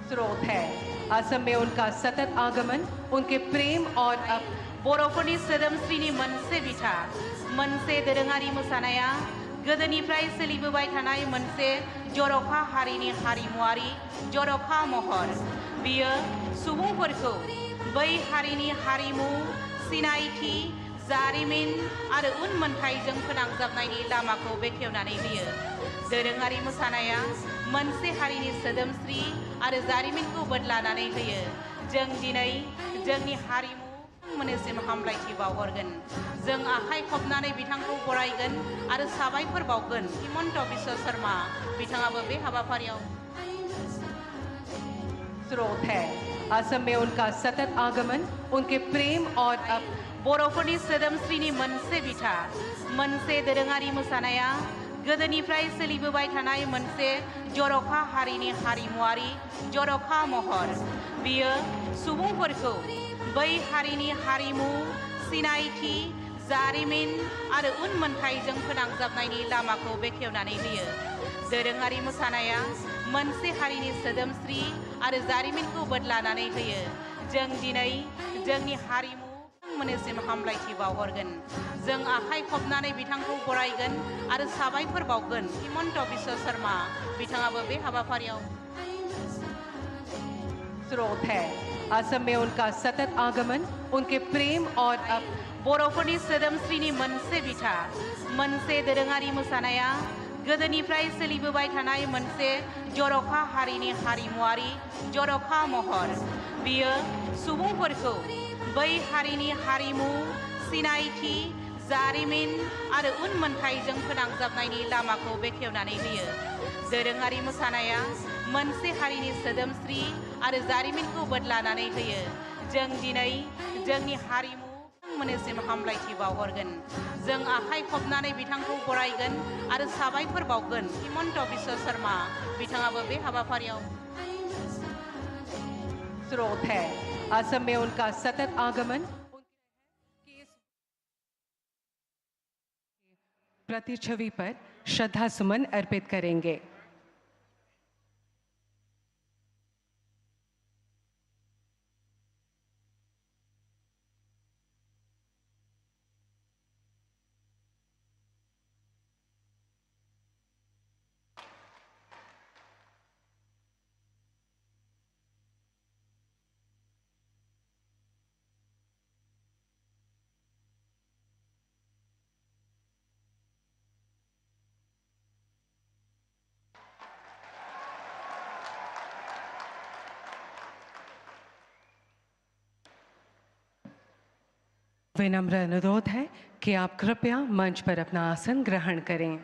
स्रोत है। असम में उनका सतत आगमन उनके प्रेम और बर'फोरनि सोदोमस्रिनि मोनसे बिथा मोनसे दोरोङारि मोसानाया गोदोनिफ्राय सोलिबोबाय थानाय मोनसे जर'खा हारिनि हारिमुआरि जर'खा महर। बियो सुबुंफोरखौ बै हारिनि हारिमु सिनायथि जारिमिन आरो उनमोनथाइजों फोनांजाबनायनि लामाखौ बेखेवनानै होयो। दोरोङारि मोसानाया मोनसे हारिनि सोदोमस्रि आरो जारिमिनखौ बोदलानानै होयो। जों दिनै जोंनि हारिमु मोननिसिम हामलायथि बावहरगोन। जों आखाइ खबनानै बिथांखौ बरायगोन आरो साबायखर बावगोन। हिमन्त बिश्व शर्मा बिथाङाबो बे हाबाफारियाव स्रोत है। असम में उनका सतत आगमन उनके प्रेम और बर'फोरनि सोदोमस्रिनि मोनसे बिथा मोनसे दोरोङारि मोसानाया गोदोनिफ्राय सोलिबोबाय थानाय मोनसे जर'खा हारिनि हारिमुआरि जर'खा महर। बियो सुबुंफोरखौ बै हारिनि हारिमु सिनायथि जारिमिन आरो उनमोनथाइजों फोनांजाबनायनि लामाखौ बेखेवनानै होयो। दोरोङारि मोसानाया मोनसे हारिनि सोदोमस्रि आरो जारिमिनखौ बोदलानानै होयो। जों दिनै जोंनि हारिमु मोननिसिम हामलायथि बावहरगोन। जों आखाइ खबनानै बिथांखौ बरायगोन आरो साबायखर बावगोन। हिमन्त बिश्व शर्मा बिथाङाबो बे हाबाफारियाव स्रोत है। असम में उनका सतत आगमन उनके प्रेम और बर'फोरनि सोदोमस्रिनि मोनसे बिथा मोनसे दोरोङारि मोसानाया गोदोनिफ्राय सोलिबोबाय थानाय मोनसे जर'खा हारिनि हारिमुआरि जर'खा महर। बियो सुबुंफोरखौ बै हारिनि हारिमु सिनायथि जारिमिन आरो उनमोनथाइजों फोनांजाबनायनि लामाखौ बेखेवनानै होयो। दोरोङारि मोसानाया मोनसे हारिनि सोदोमस्रि आरो जारिमिनखौ बोदलानानै होयो। जों दिनै जोंनि हारिमु मोननिसिम हामलायथि बावहरगोन। जों आखाइ खबनानै बिथांखौ बरायगोन आरो साबायखर बावगोन। हिमन्त बिश्व शर्मा बिथाङाबो बे हाबाफारियाव स्रोत है। असम में उनका सतत आगमन प्रतिच्छवि पर श्रद्धा सुमन अर्पित करेंगे। विनम्र अनुरोध है कि आप कृपया मंच पर अपना आसन ग्रहण करें।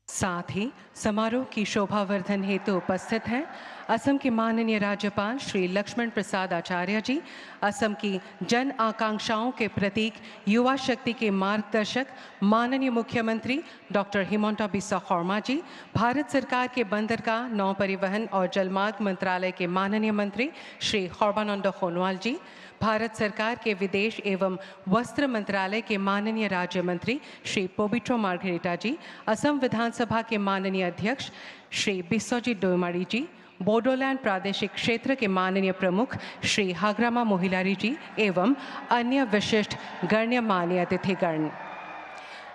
साथ ही समारोह की शोभावर्धन हेतु उपस्थित हैं असम के माननीय राज्यपाल श्री लक्ष्मण प्रसाद आचार्य जी, असम की जन आकांक्षाओं के प्रतीक युवा शक्ति के मार्गदर्शक माननीय मुख्यमंत्री डॉक्टर हिमंत बिस्वा शर्मा जी, भारत सरकार के बंदरगाह नौ परिवहन और जलमार्ग मंत्रालय के माननीय मंत्री श्री सर्बानंद सोनोवाल जी, भारत सरकार के विदेश एवं वस्त्र मंत्रालय के माननीय राज्य मंत्री श्री पोबिट्रो मार्गरेटा जी, असम विधानसभा के माननीय अध्यक्ष श्री बिस्वजीत डोईमारी जी, बोडोलैंड प्रादेशिक क्षेत्र के माननीय प्रमुख श्री हाग्रामा मोहिलारी जी एवं अन्य विशिष्ट गण्यमान्य अतिथिगण,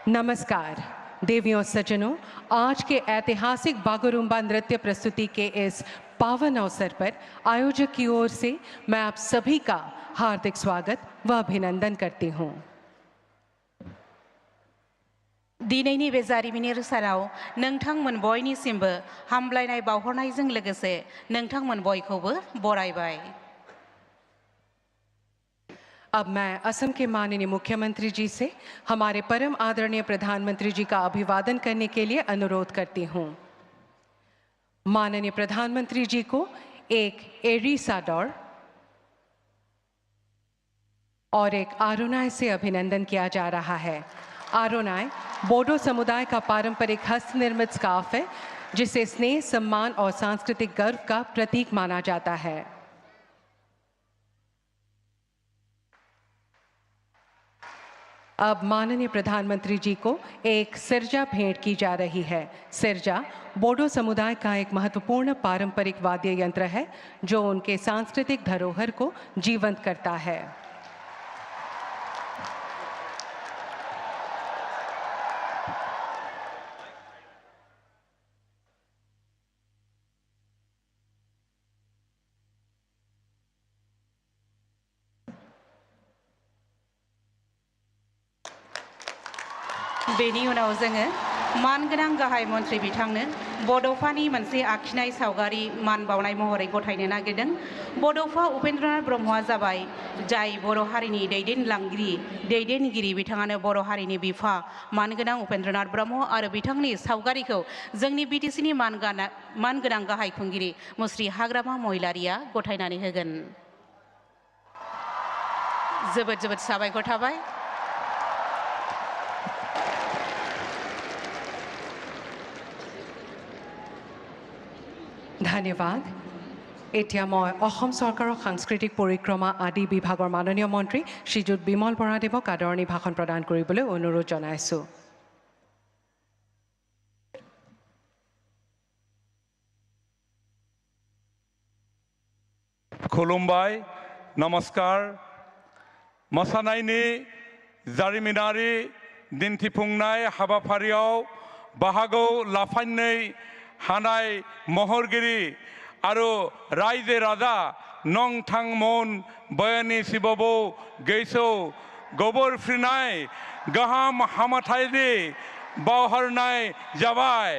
नमस्कार। देवियों सज्जनों, आज के ऐतिहासिक बागुरुम्बा नृत्य प्रस्तुति के इस पावन अवसर पर आयोजक की ओर से मैं आप सभी का हार्दिक स्वागत व अभिनंदन करती हूँ। दिनैनि बे जारिमिनारि सानाव नोंथांमोन बयनिसिमबो हामलायनाय बावहरनायजों लोगोसे नोंथांमोन बयखौबो बरायबाय। अब मैं असम के माननीय मुख्यमंत्री जी से हमारे परम आदरणीय प्रधानमंत्री जी का अभिवादन करने के लिए अनुरोध करती हूँ। माननीय प्रधानमंत्री जी को एक एरी साडोर और एक आरोनाय से अभिनंदन किया जा रहा है। आरोनाय बोडो समुदाय का पारंपरिक हस्त निर्मित स्कार्फ है, जिसे स्नेह, सम्मान और सांस्कृतिक गर्व का प्रतीक माना जाता है। अब माननीय प्रधानमंत्री जी को एक सिरजा भेंट की जा रही है। सिरजा बोडो समुदाय का एक महत्वपूर्ण पारंपरिक वाद्य यंत्र है जो उनके सांस्कृतिक धरोहर को जीवंत करता है। बेनि उनाव जोङो मानगोनां गाहाय मन्त्रि बिथांनो बड'फानि मोनसे आखिनाय सावगारि मान बावनाय महरै गथायनो नागिरदों। बड'फा उपेन्द्रनाथ ब्रह्मआ जाबाय जाय बर' हारिनि दैदेनगिरि बिथाङानो बर' हारिनि बिफा मानगोनां उपेन्द्रनाथ ब्रह्म आरो बिथांनि सावगारिखौ जोंनि बिटिसिनि मानगोनां गाहाय खुंगिरि मुस्रि हाग्रामा महिलारिया गथायनानै होगोन। जोबोद जोबोद साबायखर थाबाय। ধন্যবাদ। এতিয়া মই অসম চৰকাৰৰ সাংস্কৃতিক পৰিক্ৰমা আদি বিভাগৰ মাননীয় মন্ত্ৰী শ্ৰীযুত বিমল বৰাদেৱক আদৰণি ভাষণ প্ৰদান কৰিবলৈ অনুৰোধ জনাইছোঁ। खुलुमबाय, नमस्कार। मोसानायनि जारिमिनारि दिन्थिफुंनाय हाबाफारियाव बाहागो लाफायनो हानाय महरगिरि आरो रायजो राजा नंथांमोन बयानि सिबबो गैसौ गोबोर फ्रिनाय गाहाम हामथायनि बावहरनाय जाबाय।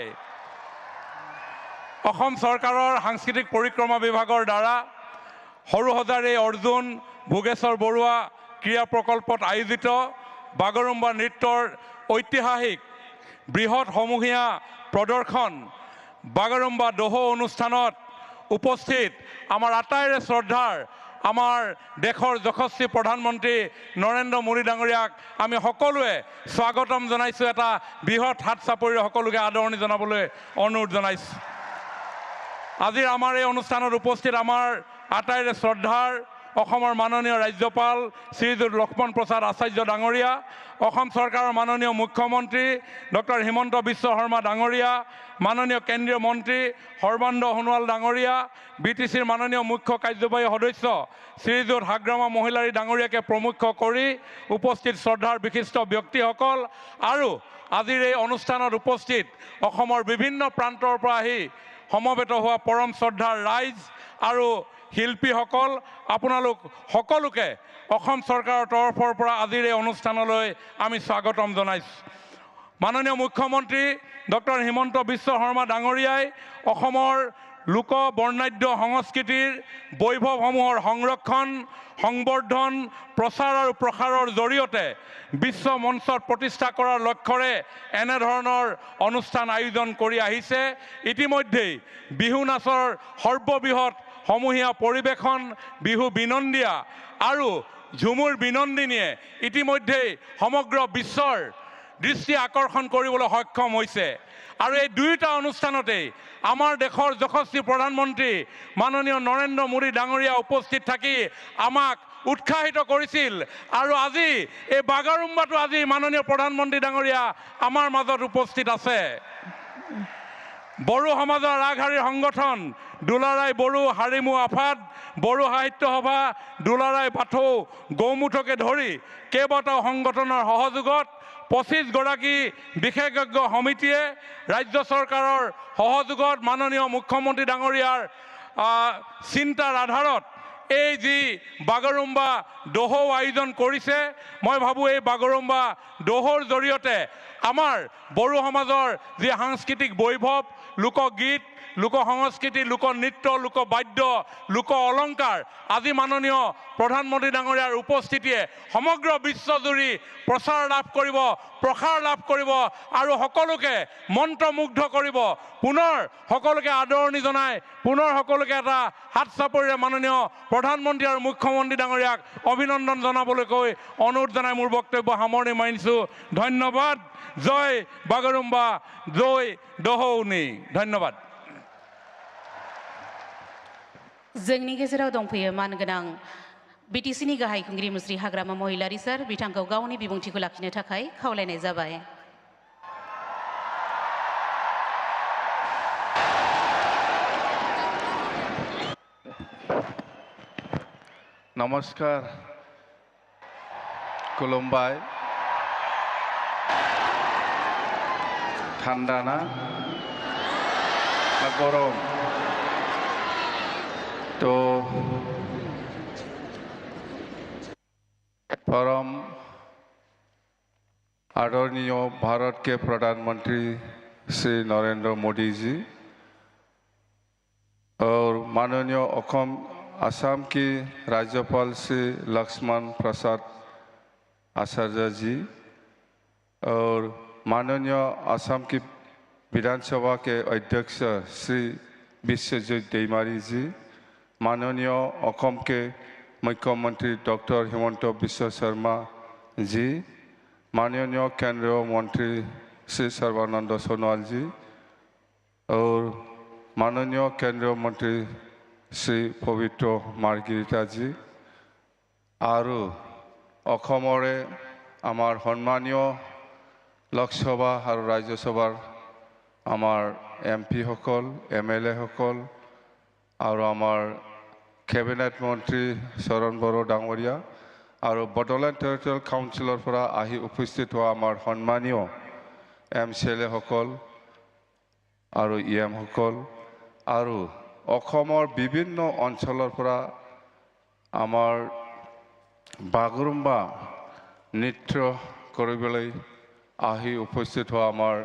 অসম চৰকাৰৰ সাংস্কৃতিক পৰিক্ৰমা বিভাগৰ দ্বাৰা সৰুসজাৰে অৰ্জুন ভোগেশ্বৰ বৰুৱা ক্ৰীড়া প্ৰকল্পত আয়োজিত বাগৰুম্বা নৃত্যৰ ঐতিহাসিক বৃহৎ সমূহীয়া প্ৰদৰ্শন বাগৰুম্বা দোহো অনুষ্ঠানত উপস্থিত আমাৰ আটাইৰে শ্ৰদ্ধাৰ আমাৰ দেশৰ যশস্বী প্ৰধানমন্ত্ৰী নৰেন্দ্ৰ মোদী ডাঙৰীয়াক আমি সকলোৱে স্বাগতম জনাইছোঁ। এটা বৃহৎ হাত চাপৰিৰে সকলোকে আদৰণি জনাবলৈ অনুৰোধ জনাইছোঁ। আজিৰ আমাৰ এই অনুষ্ঠানত উপস্থিত আমাৰ আটাইৰে শ্ৰদ্ধাৰ অসমৰ মাননীয় ৰাজ্যপাল শ্ৰীযুত লক্ষ্মণ প্ৰসাদ আচাৰ্য ডাঙৰীয়া, অসম চৰকাৰৰ মাননীয় মুখ্যমন্ত্ৰী ডক্টৰ হিমন্ত বিশ্ব শৰ্মা ডাঙৰীয়া, মাননীয় কেন্দ্ৰীয় মন্ত্ৰী সৰ্বানন্দ সোণোৱাল ডাঙৰীয়া, বিটিচিৰ মাননীয় মুখ্য কাৰ্যবাহী সদস্য শ্ৰীযুত হাগ্ৰামা মহিলাৰী ডাঙৰীয়াকে প্ৰমুখ কৰি উপস্থিত শ্ৰদ্ধাৰ বিশিষ্ট ব্যক্তিসকল আৰু আজিৰ এই অনুষ্ঠানত উপস্থিত অসমৰ বিভিন্ন প্ৰান্তৰ পৰা আহি সমবেত হোৱা পৰম শ্ৰদ্ধাৰ ৰাইজ আৰু শিল্পীসকল, আপোনালোক সকলোকে অসম চৰকাৰৰ তৰফৰ পৰা আজিৰ এই অনুষ্ঠানলৈ আমি স্বাগতম জনাইছোঁ। মাননীয় মুখ্যমন্ত্ৰী ডক্টৰ হিমন্ত বিশ্ব শৰ্মা ডাঙৰীয়াই অসমৰ লোক বৰ্ণাঢ্য সংস্কৃতিৰ বৈভৱসমূহৰ সংৰক্ষণ সংবৰ্ধন প্ৰচাৰ আৰু প্ৰসাৰৰ জৰিয়তে বিশ্ব মঞ্চত প্ৰতিষ্ঠা কৰাৰ লক্ষ্যৰে এনেধৰণৰ অনুষ্ঠান আয়োজন কৰি আহিছে। ইতিমধ্যেই বিহু নাচৰ সৰ্ববৃহৎ সমূহীয়া পৰিৱেশন বিহু বিনন্দিয়া আৰু ঝুমুৰ বিনন্দিনীয়ে ইতিমধ্যেই সমগ্ৰ বিশ্বৰ দৃষ্টি আকৰ্ষণ কৰিবলৈ সক্ষম হৈছে। আৰু এই দুয়োটা অনুষ্ঠানতেই আমাৰ দেশৰ যশস্বী প্ৰধানমন্ত্ৰী মাননীয় নৰেন্দ্ৰ মোদী ডাঙৰীয়া উপস্থিত থাকি আমাক উৎসাহিত কৰিছিল। আৰু আজি এই বাগৰুম্বাটো আজি মাননীয় প্ৰধানমন্ত্ৰী ডাঙৰীয়া আমাৰ মাজত উপস্থিত আছে। বড়ো সমাজৰ আগশাৰীৰ সংগঠন দুলাৰাই বড়ো হাৰিমু আফাদ, বড়ো সাহিত্য সভা, দুলাৰাই বাথৌ গৌমুঠকে ধৰি কেইবাটাও সংগঠনৰ সহযোগত 25 গৰাকী বিশেষজ্ঞ সমিতিয়ে ৰাজ্য চৰকাৰৰ সহযোগত মাননীয় মুখ্যমন্ত্ৰী ডাঙৰীয়াৰ চিন্তাৰ আধাৰত এই যি বাগৰুম্বা দোহো আয়োজন কৰিছে, মই ভাবোঁ এই বাগৰুম্বা দোহোৰ জৰিয়তে আমাৰ বড়ো সমাজৰ যি সাংস্কৃতিক বৈভৱ, লোকগীত, লোক সংস্কৃতি, লোকনৃত্য, লোকবাদ্য, লোক অলংকাৰ আজি মাননীয় প্ৰধানমন্ত্ৰী ডাঙৰীয়াৰ উপস্থিতিয়ে সমগ্ৰ বিশ্বজুৰি প্ৰচাৰ লাভ কৰিব, প্ৰসাৰ লাভ কৰিব আৰু সকলোকে মন্ত্ৰমুগ্ধ কৰিব। পুনৰ সকলোকে আদৰণি জনাই পুনৰ সকলোকে এটা হাত চাপৰিৰে মাননীয় প্ৰধানমন্ত্ৰী আৰু মুখ্যমন্ত্ৰী ডাঙৰীয়াক অভিনন্দন জনাবলৈ কৈ অনুৰোধ জনাই মোৰ বক্তব্য সামৰণি মাৰিছোঁ। ধন্যবাদ। জয় বাগৰুম্বা, জয় দহৌনি। ধন্যবাদ। जोंनि गेजेराव दंफैयो मानगोनां BTC-नि गाहाय खुंगिरि मुस्रि हाग्रामा महिलारि सार बिथांखौ गावनि बिबुंथिखौ लाखिनो थाखाय खावलायनाय जाबाय। नमस्कार, खुलुमबाय। ঠান্ডা না গরম? तो परम आदरणीय भारत के प्रधानमंत्री श्री नरेंद्र मोदी जी और माननीय असम की राज्यपाल श्री लक्ष्मण प्रसाद आचार्य जी और माननीय असम की विधानसभा के अध्यक्ष श्री विश्वजीत दैमारी जी, माननीय असम के मुख्यमंत्री डॉक्टर हिमंत बिश्व शर्मा जी, माननीय केंद्रीय मंत्री श्री सर्बानंद सोनोवाल जी और माननीय केंद्रीय मंत्री श्री पवित्र मार्गरिटा जी और अखमरे आमार सम्मानीय लोकसभा और राज्यसभार आमार MP हकल MLA हकल और आमार कैबिनेट मंत्री शरण बड़ो डांगरिया और बडोलेण्ड टेरिटरियल काउन्सिलर फरा आहि उपस्थित हुआ आमार सम्मानीय MCLA हकल और EM हकल और अखमर विभिन्न अंचलर फरा आमार बागुरुम्बा नृत्य करिबोलै आहि उपस्थित हुआ आमार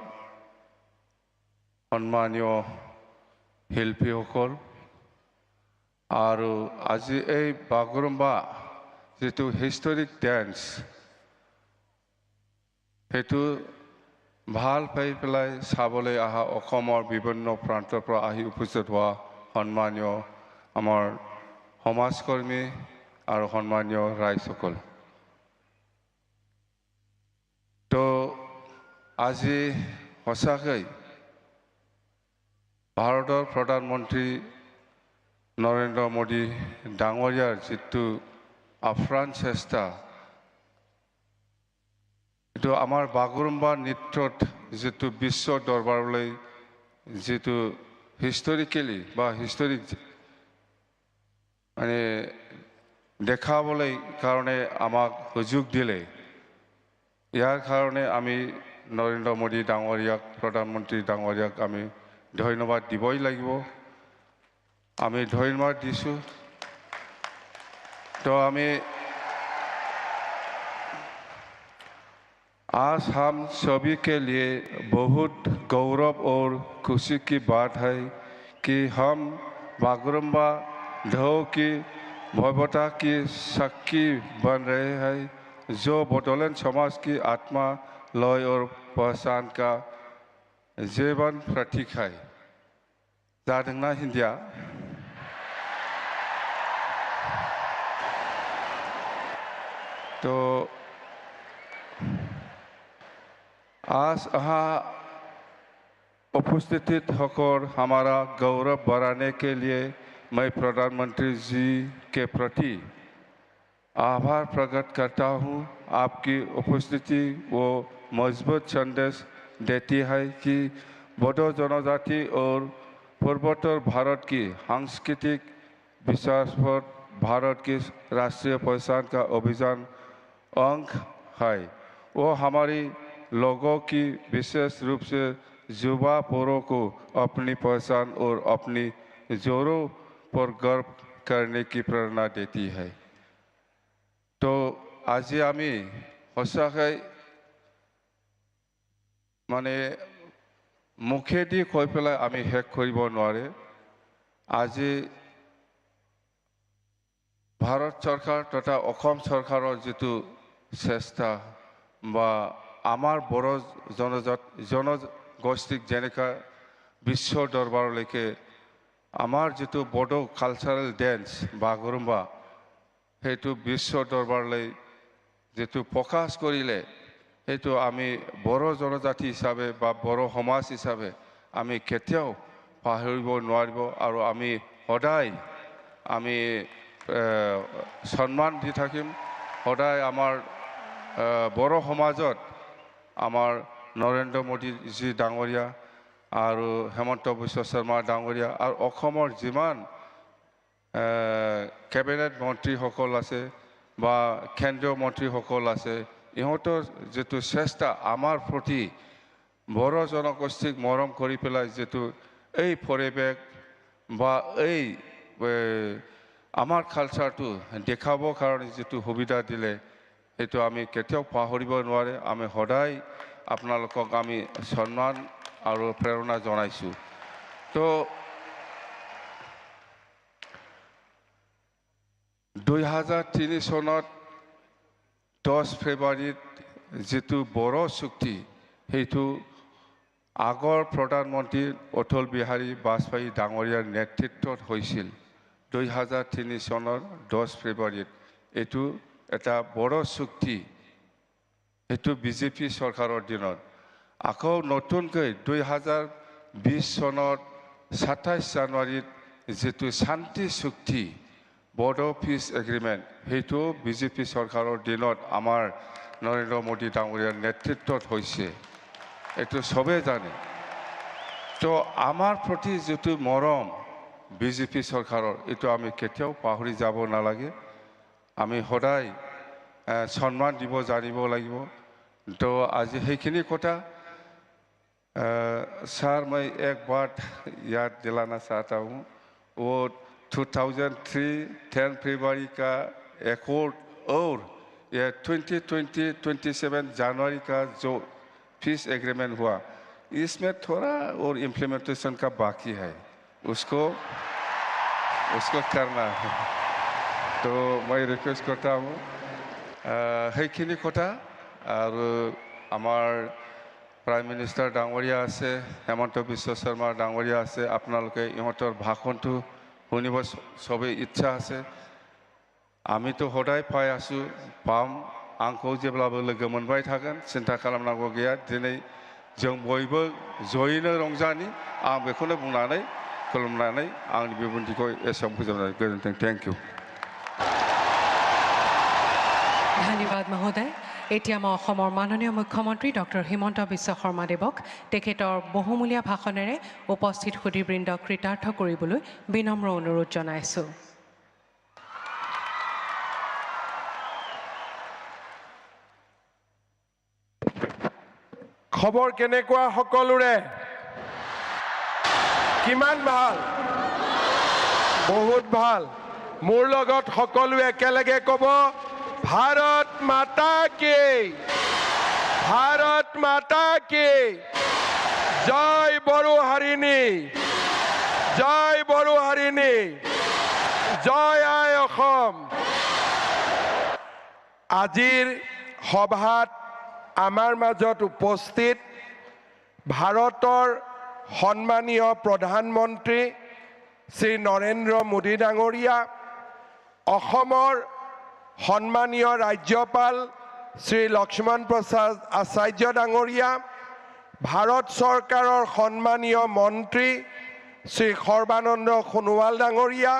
सम्मानीय शिल्पी हकल और आज ए बागुरुम्बा जितु हिस्टोरिक डांस हेतु ভাল पाई पेलाय साबले आहा अखमर विभिन्न प्रान्तर पर आहि उपस्थित हुआ सम्मानीय आमार समाजकर्मी और सम्मानीय राइज सकल तो आज सचाकै भारतर प्रधानमंत्री नरेंद्र मोदी डांगरियार जितु आफ्रान चेष्टा तो आमार बागुरुम्बा नृत्यत जितु विश्व दरबारলৈ जितु हिस्टोरिकली बा हिस्टोरिक माने देखाबले कारणे आमाक सुजुग दिले यार कारणे आमी नरेंद्र मोदी डांगरियाक प्रधानमंत्री डांगरियाक आमी धन्यवाद दिबई লাগিব आमी धन्यवाद दिसु तो आमी आज हम सभी के लिए बहुत गौरव और खुशी की बात है कि हम बागुरुम्बा ढोल की भव्यता की साक्षी बन रहे हैं जो बडोलेण्ड समाज की आत्मा लय और पहचान का जीवन प्रतीक है जादोंना हिंदिया तो आज यहाँ उपस्थित होकर हमारा गौरव बढ़ाने के लिए मैं प्रधानमंत्री जी के प्रति आभार प्रकट करता हूँ। आपकी उपस्थिति वो मजबूत संदेश देती है कि बोडो जनजाति और पूर्वोत्तर भारत की सांस्कृतिक विकास पर भारत की राष्ट्रीय पहचान का अभियान अंग है। वो हमारी लोगों की विशेष रूप से युवा पीढ़ी को अपनी पहचान और अपनी जोरों पर गर्व करने की प्रेरणा देती है। तो आज आमी सचाकै माने मुखेदी কৈ পেলাই आमी हेक करिब नोवारे आज भारत सरकार तथा असम सरकारों जितु चेष्टा बा आमार बड़ो जनगोष्ठीक जेनेका विश्व दरबारলৈকে आमार जितु बडो कालचारेल डांस बागुरुम्बा हेतु विश्व दरबारলৈ जितु प्रकाश करिले हेतु आमी बड़ो जनजाति हिसाबे बा बड़ो समाज हिसाबे आमी केতিয়াও पाहरिब नोवारिब और आमी सदाय आमी সন্মান দি থাকিম সদায় আমাৰ বড়ো সমাজত আমাৰ নৰেন্দ্ৰ মোদীজী ডাঙৰীয়া আৰু হেমন্ত বিশ্ব শৰ্মা ডাঙৰীয়া আৰু অসমৰ যিমান কেবিনেট মন্ত্ৰীসকল আছে বা কেন্দ্ৰীয় মন্ত্ৰীসকল আছে ইহঁতৰ যিটো চেষ্টা আমাৰ প্ৰতি বড়ো জনগোষ্ঠীক মৰম কৰি পেলাই যিটো এই পৰিৱেশ বা এই আমাৰ কালচাৰটো দেখাবৰ কাৰণে যিটো সুবিধা দিলে সেইটো আমি কেতিয়াও পাহৰিব নোৱাৰে আমি সদায় আপোনালোকক আমি সন্মান আৰু প্ৰেৰণা জনাইছোঁ তো 2003 চনত 10 ফেব্ৰুৱাৰীত যিটো বড়ো চুক্তি সেইটো আগৰ প্ৰধানমন্ত্ৰী অটল বিহাৰী বাজপেয়ী ডাঙৰীয়াৰ নেতৃত্বত হৈছিল 2003 চনৰ 10 ফেব্ৰুৱাৰীত এইটো এটা বড়ো চুক্তি এইটো বিজেপি চৰকাৰৰ দিনত আকৌ নতুনকৈ 2020 চনৰ 27 জানুৱাৰীত যিটো শান্তি চুক্তি বড়ো পিছ এগ্ৰিমেণ্ট সেইটো বিজেপি চৰকাৰৰ দিনত আমাৰ নৰেন্দ্ৰ মোদী ডাঙৰীয়াৰ নেতৃত্বত হৈছে এইটো সবে জানে তো আমাৰ প্ৰতি যিটো মৰম বিজেপি চৰকাৰৰ এইটো আমি কেতিয়াও পাহৰি যাব নালাগে আমি সদায় সন্মান দিব জানিব লাগিব তো আজি সেইখিনি কথা सर मैं एक बात याद दिलाना चाहता हूँ वो 2003 10 फरवरी का एकॉर्ड और ये 2027 जनवरी का जो पीस एग्रीमेंट हुआ इसमें थोड़ा और इम्प्लीमेंटेशन का बाकी है उसको करना है तो मैं रिक्वेस्ट करता हूँ সেইখিনি কথা আৰু আমাৰ প্ৰাইম মিনিষ্টাৰ ডাঙৰীয়া আছে হেমন্ত বিশ্ব শৰ্মা ডাঙৰীয়া আছে আপোনালোকে ইহঁতৰ ভাষণটো শুনিব সবে ইচ্ছা আছে আমিতো সদায় পাই আছো পাম आंखौ जेब्लाबो लोगो मोनबाय थागोन सिन्था खालामनांगौ गैया दिनै जों बयबो जयैनो रंजानि आं बेखौनो बुंनानै खुलुमनानै आंनि बिबुंथिखौ एसेयावनो फोजोबनाय गोजोन्थों थैंक यू धन्यवाद महोदय এতিয়া মই অসমৰ মাননীয় মুখ্যমন্ত্ৰী ডক্টৰ হিমন্ত বিশ্ব শৰ্মাদেৱক তেখেতৰ বহুমূলীয়া ভাষণেৰে উপস্থিত সুধীবৃন্দক কৃতাৰ্থ কৰিবলৈ বিনম্ৰ অনুৰোধ জনাইছোঁ খবৰ কেনেকুৱা সকলোৰে কিমান ভাল বহুত ভাল মোৰ লগত সকলোৱে একেলগে ক'ব भारत माता की जय बड़ो हरिणी जय बड़ो हरिणी जय आय অসম আজিৰ সভাত আমাৰ মাজত উপস্থিত ভাৰতৰ সন্মানীয় প্ৰধানমন্ত্ৰী শ্ৰী নৰেন্দ্ৰ মোদী ডাঙৰীয়া অসমৰ সন্মানীয় ৰাজ্যপাল শ্ৰী লক্ষ্মণ প্ৰসাদ আচাৰ্য ডাঙৰীয়া ভাৰত চৰকাৰৰ সন্মানীয় মন্ত্ৰী শ্ৰী সৰ্বানন্দ সোণোৱাল ডাঙৰীয়া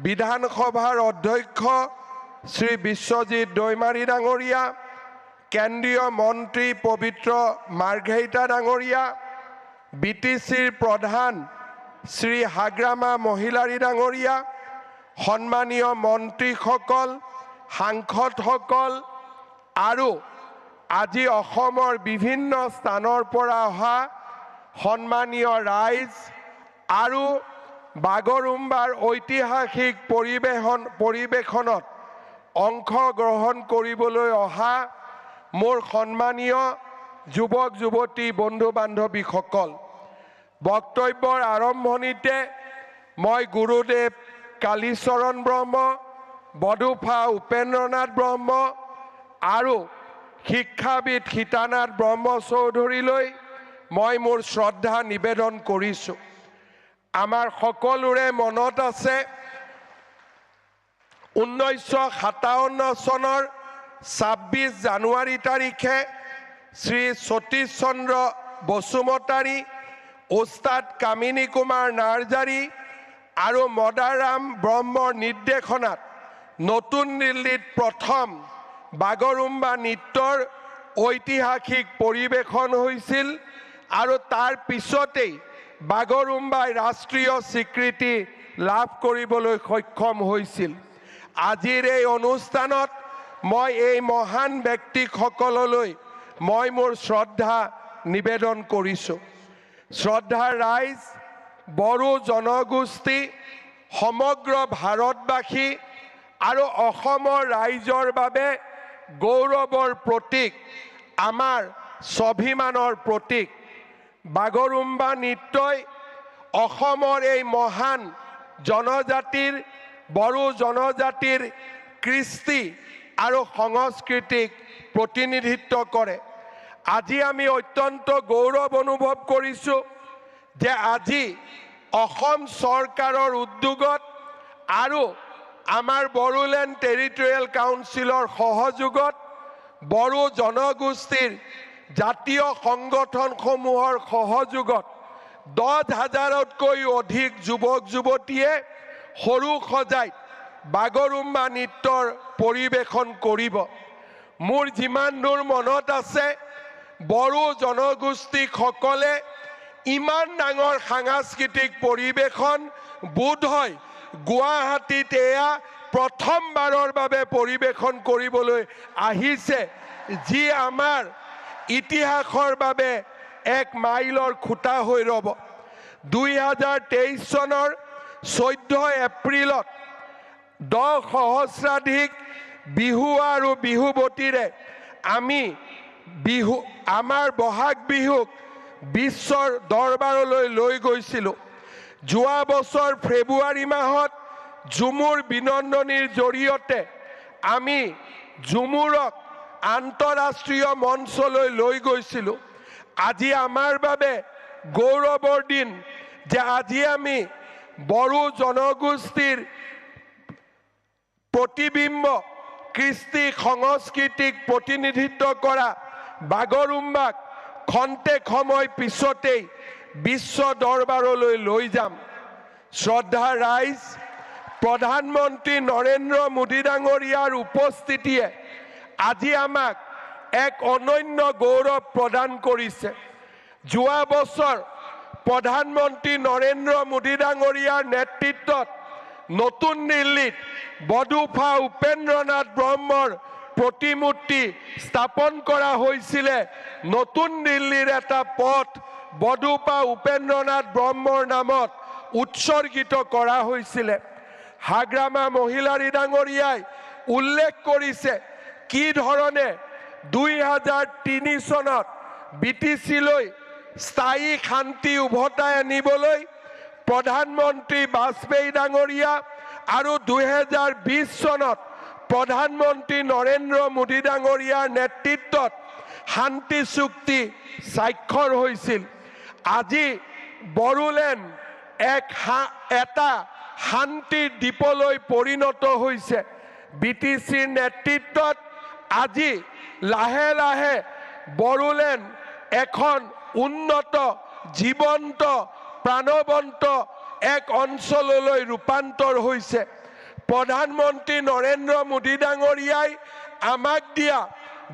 বিধানসভাৰ অধ্যক্ষ শ্ৰী বিশ্বজিৎ দৈমাৰী ডাঙৰীয়া কেন্দ্ৰীয় মন্ত্ৰী পবিত্ৰ মাৰ্ঘেৰিটা ডাঙৰীয়া বিটিচিৰ প্ৰধান শ্ৰী হাগ্ৰামা মহিলাৰী ডাঙৰীয়া সন্মানীয় মন্ত্ৰীসকল সাংসদসকল আৰু আজি অসমৰ বিভিন্ন স্থানৰ পৰা অহা সন্মানীয় ৰাইজ আৰু বাগৰুম্বাৰ ঐতিহাসিক পৰিৱেশনত অংশগ্ৰহণ কৰিবলৈ অহা মোৰ সন্মানীয় যুৱক যুৱতী বন্ধু বান্ধৱীসকল বক্তব্যৰ আৰম্ভণিতে মই গুৰুদেৱ কালীচৰণ ব্ৰহ্ম বডুফা উপেন্দ্ৰনাথ ব্ৰহ্ম আৰু শিক্ষাবিদ সীতানাথ ব্ৰহ্ম চৌধুৰীলৈ মই মোৰ শ্ৰদ্ধা নিবেদন কৰিছোঁ আমাৰ সকলোৰে মনত আছে 1957 চনৰ 26 জানুৱাৰী তাৰিখে শ্ৰী সতীশ চন্দ্ৰ বসুমতাৰী ওস্তাদ কামিনী কুমাৰ নাৰ্জাৰী আৰু মদাৰাম ব্ৰহ্মৰ নিৰ্দেশনাত নতুন দিল্লীত প্ৰথম বাগৰুম্বা নৃত্যৰ ঐতিহাসিক পৰিৱেশন হৈছিল আৰু তাৰ পিছতেই বাগৰুম্বাই ৰাষ্ট্ৰীয় স্বীকৃতি লাভ কৰিবলৈ সক্ষম হৈছিল। আজিৰ এই অনুষ্ঠানত মই এই মহান ব্যক্তিসকললৈ মই মোৰ শ্ৰদ্ধা নিবেদন কৰিছোঁ। শ্ৰদ্ধাৰ ৰাইজ, বড়ো জনগোষ্ঠী, সমগ্ৰ ভাৰতবাসী আৰু অসমৰ ৰাইজৰ বাবে গৌৰৱৰ প্ৰতীক, আমাৰ স্বাভিমানৰ প্ৰতীক। বাগৰুম্বা নৃত্যই অসমৰ এই মহান জনজাতিৰ, বড়ো জনজাতিৰ কৃষ্টি আৰু সংস্কৃতিক প্ৰতিনিধিত্ব কৰে। আজি আমি অত্যন্ত গৌৰৱ অনুভৱ কৰিছোঁ যে আজি অসম চৰকাৰৰ উদ্যোগত আৰু আমাৰ বড়োলেণ্ড টেৰিটৰিয়েল কাউন্সিলৰ সহযোগত বড়ো জনগোষ্ঠীৰ জাতীয় সংগঠনসমূহৰ সহযোগত 10,000তকৈ অধিক যুৱক যুৱতীয়ে সৰু সজাইত বাগৰুম্বা নৃত্যৰ পৰিৱেশন কৰিব। মোৰ যিমান দূৰ মনত আছে, বড়ো জনগোষ্ঠীসকলে ইমান ডাঙৰ সাংস্কৃতিক পৰিৱেশন বোধহয় গুৱাহাটীত এয়া প্ৰথমবাৰৰ বাবে পৰিৱেশন কৰিবলৈ আহিছে, যি আমাৰ ইতিহাসৰ বাবে এক মাইলৰ খুঁটা হৈ ৰ'ব। 2023 চনৰ 14 এপ্ৰিলত 10 সহস্ৰাধিক বিহু আৰু বিহুৱতীৰে আমি আমাৰ বহাগ বিহুক বিশ্বৰ দৰবাৰলৈ লৈ গৈছিলোঁ। যোৱা বছৰ ফেব্ৰুৱাৰী মাহত ঝুমুৰ বিনন্দনীৰ জৰিয়তে আমি ঝুমুৰক আন্তঃৰাষ্ট্ৰীয় মঞ্চলৈ লৈ গৈছিলোঁ। আজি আমাৰ বাবে গৌৰৱৰ দিন যে আজি আমি বড়ো জনগোষ্ঠীৰ প্ৰতিবিম্ব, কৃষ্টি সংস্কৃতিক প্ৰতিনিধিত্ব কৰা বাগৰুম্বাক খন্তেক সময় পিছতেই বিশ্ব দৰবাৰলৈ লৈ যাম। শ্ৰদ্ধা ৰাইজ, প্ৰধানমন্ত্ৰী নৰেন্দ্ৰ মোদী ডাঙৰীয়াৰ উপস্থিতিয়ে আজি আমাক এক অনন্য গৌৰৱ প্ৰদান কৰিছে। যোৱা বছৰ প্ৰধানমন্ত্ৰী নৰেন্দ্ৰ মোদী ডাঙৰীয়াৰ নেতৃত্বত নতুন দিল্লীত বডুফা উপেন্দ্ৰনাথ ব্ৰহ্মৰ প্ৰতিমূৰ্তি স্থাপন কৰা হৈছিলে। নতুন দিল্লীৰ এটা পথ বডুফা উপেন্দ্ৰনাথ ব্ৰহ্মৰ নামত উৎসৰ্গিত কৰা হৈছিলে। হাগ্ৰামা মহিলাৰী ডাঙৰীয়াই উল্লেখ কৰিছে কি ধৰণে 2003 চনত BTCলৈ স্থায়ী শান্তি উভতাই আনিবলৈ প্ৰধানমন্ত্ৰী বাজপেয়ী ডাঙৰীয়া আৰু 2020 চনত প্ৰধানমন্ত্ৰী নৰেন্দ্ৰ মোদী ডাঙৰীয়াৰ নেতৃত্বত শান্তি চুক্তি স্বাক্ষৰ হৈছিল। আজি বড়োলেণ্ড এটা শান্তিৰ দ্বীপলৈ পৰিণত হৈছে। BTCৰ নেতৃত্বত আজি লাহে লাহে বড়োলেণ্ড এখন উন্নত, জীৱন্ত, প্ৰাণৱন্ত এক অঞ্চললৈ ৰূপান্তৰ হৈছে। প্ৰধানমন্ত্ৰী নৰেন্দ্ৰ মোদী ডাঙৰীয়াই আমাক দিয়া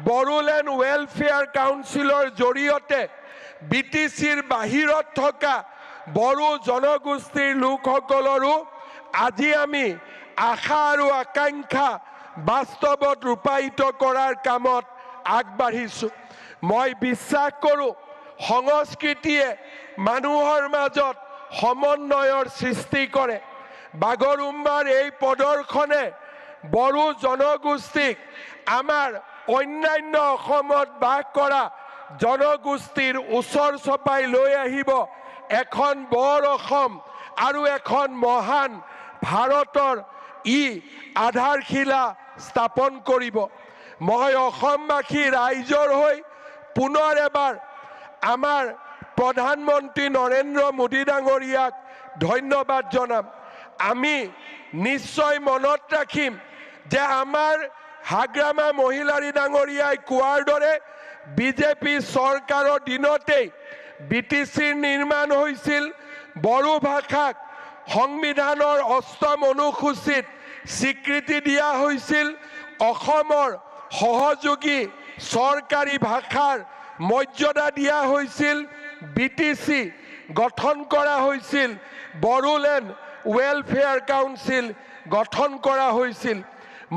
বড়োলেণ্ড ৱেলফেয়াৰ কাউন্সিলৰ জৰিয়তে BTCৰ বাহিৰত থকা বড়ো জনগোষ্ঠীৰ লোকসকলৰো আজি আমি আশা আৰু আকাংক্ষা বাস্তৱত ৰূপায়িত কৰাৰ কামত আগবাঢ়িছোঁ। মই বিশ্বাস কৰোঁ সংস্কৃতিয়ে মানুহৰ মাজত সমন্বয়ৰ সৃষ্টি কৰে। বাগৰুম্বাৰ এই প্ৰদৰ্শনে বড়ো জনগোষ্ঠীক আমাৰ অন্যান্য অসমত বাস কৰা জনগোষ্ঠীৰ ওচৰ চপাই লৈ আহিব এখন বৰ অসম আৰু এখন মহান ভাৰতৰ আধাৰশিলা স্থাপন কৰিব। মই অসমবাসী ৰাইজৰ হৈ পুনৰ এবাৰ আমাৰ প্ৰধানমন্ত্ৰী নৰেন্দ্ৰ মোদী ডাঙৰীয়াক ধন্যবাদ জনাম। আমি নিশ্চয় মনত ৰাখিম যে আমাৰ হাগ্ৰামা মহিলাৰী ডাঙৰীয়াই কোৱাৰ দৰে বিজেপি চৰকাৰৰ দিনতেই BTCৰ নিৰ্মাণ হৈছিল। বড়ো ভাষাক সংবিধানৰ 8ম অনুসূচীত স্বীকৃতি দিয়া হৈছিল অসমৰ সহযোগী চৰকাৰী ভাষাৰ মৰ্যাদা দিয়া হৈছিল বিটিচি গঠন কৰা হৈছিল বড়োলেণ্ড ৱেলফেয়াৰ কাউন্সিল গঠন কৰা হৈছিল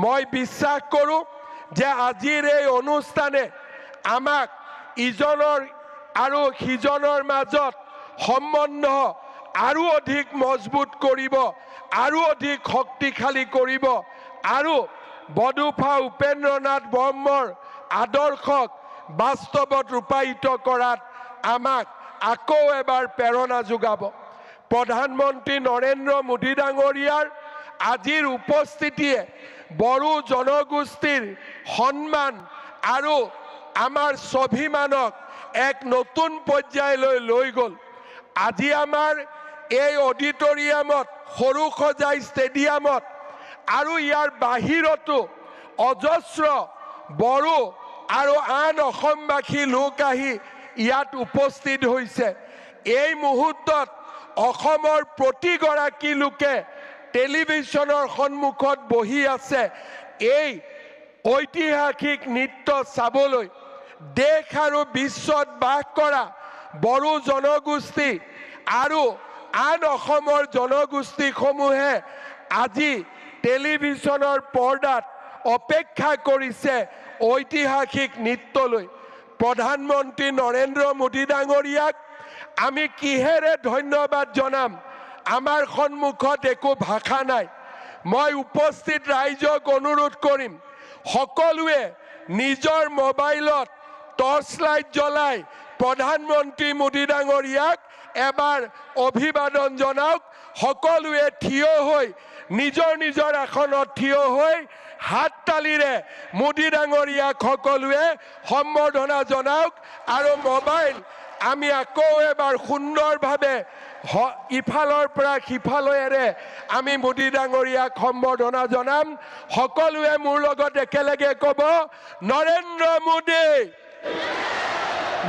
মই বিশ্বাস কৰোঁ যে আজিৰ এই অনুষ্ঠানে আমাক ইজনৰ আৰু সিজনৰ মাজত সম্বন্ধ আৰু অধিক মজবুত কৰিব আৰু অধিক শক্তিশালী কৰিব আৰু বডোফা উপেন্দ্ৰনাথ ব্ৰহ্মৰ আদৰ্শক বাস্তৱত ৰূপায়িত কৰাত আমাক আকৌ এবাৰ প্ৰেৰণা যোগাব প্ৰধানমন্ত্ৰী নৰেন্দ্ৰ মোদী ডাঙৰীয়াৰ আজিৰ উপস্থিতিয়ে বড়ো জনগোষ্ঠীৰ সন্মান আৰু আমাৰ স্বাভিমানক এক নতুন পৰ্যায়লৈ লৈ গ'ল আজি আমাৰ এই অডিটৰিয়ামত সৰুসজাই ষ্টেডিয়ামত আৰু ইয়াৰ বাহিৰতো অজস্ৰ বড়ো আৰু আন অসমবাসী লোক আহি ইয়াত উপস্থিত হৈছে এই মুহূৰ্তত অসমৰ প্ৰতিগৰাকী লোকে টেলিভিছনৰ সন্মুখত বহি আছে এই ঐতিহাসিক নৃত্য চাবলৈ দেশ আৰু বিশ্বত বাস কৰা বড়ো জনগোষ্ঠী আৰু আন অসমৰ জনগোষ্ঠীসমূহে আজি টেলিভিছনৰ পৰ্দাত অপেক্ষা কৰিছে ঐতিহাসিক নৃত্যলৈ প্ৰধানমন্ত্ৰী নৰেন্দ্ৰ মোদী ডাঙৰীয়াক আমি কিহেৰে ধন্যবাদ জনাম আমাৰ সন্মুখত একো ভাষা নাই মই উপস্থিত ৰাইজক অনুৰোধ কৰিম সকলোৱে নিজৰ মোবাইলত টৰ্চ লাইট জ্বলাই প্ৰধানমন্ত্ৰী মোদী ডাঙৰীয়াক এবাৰ অভিবাদন জনাওক সকলোৱে থিয় হৈ নিজৰ নিজৰ আসনত থিয় হৈ হাত তালিৰে মোদী ডাঙৰীয়াক সকলোৱে সম্বৰ্ধনা জনাওক আৰু মোবাইল আমি আকৌ এবাৰ সুন্দৰভাৱে ইফালৰ পৰা সিফালৰে আমি মোদী ডাঙৰীয়াক সম্বৰ্ধনা জনাম সকলোৱে মোৰ লগত একেলগে ক'ব নৰেন্দ্ৰ মোদী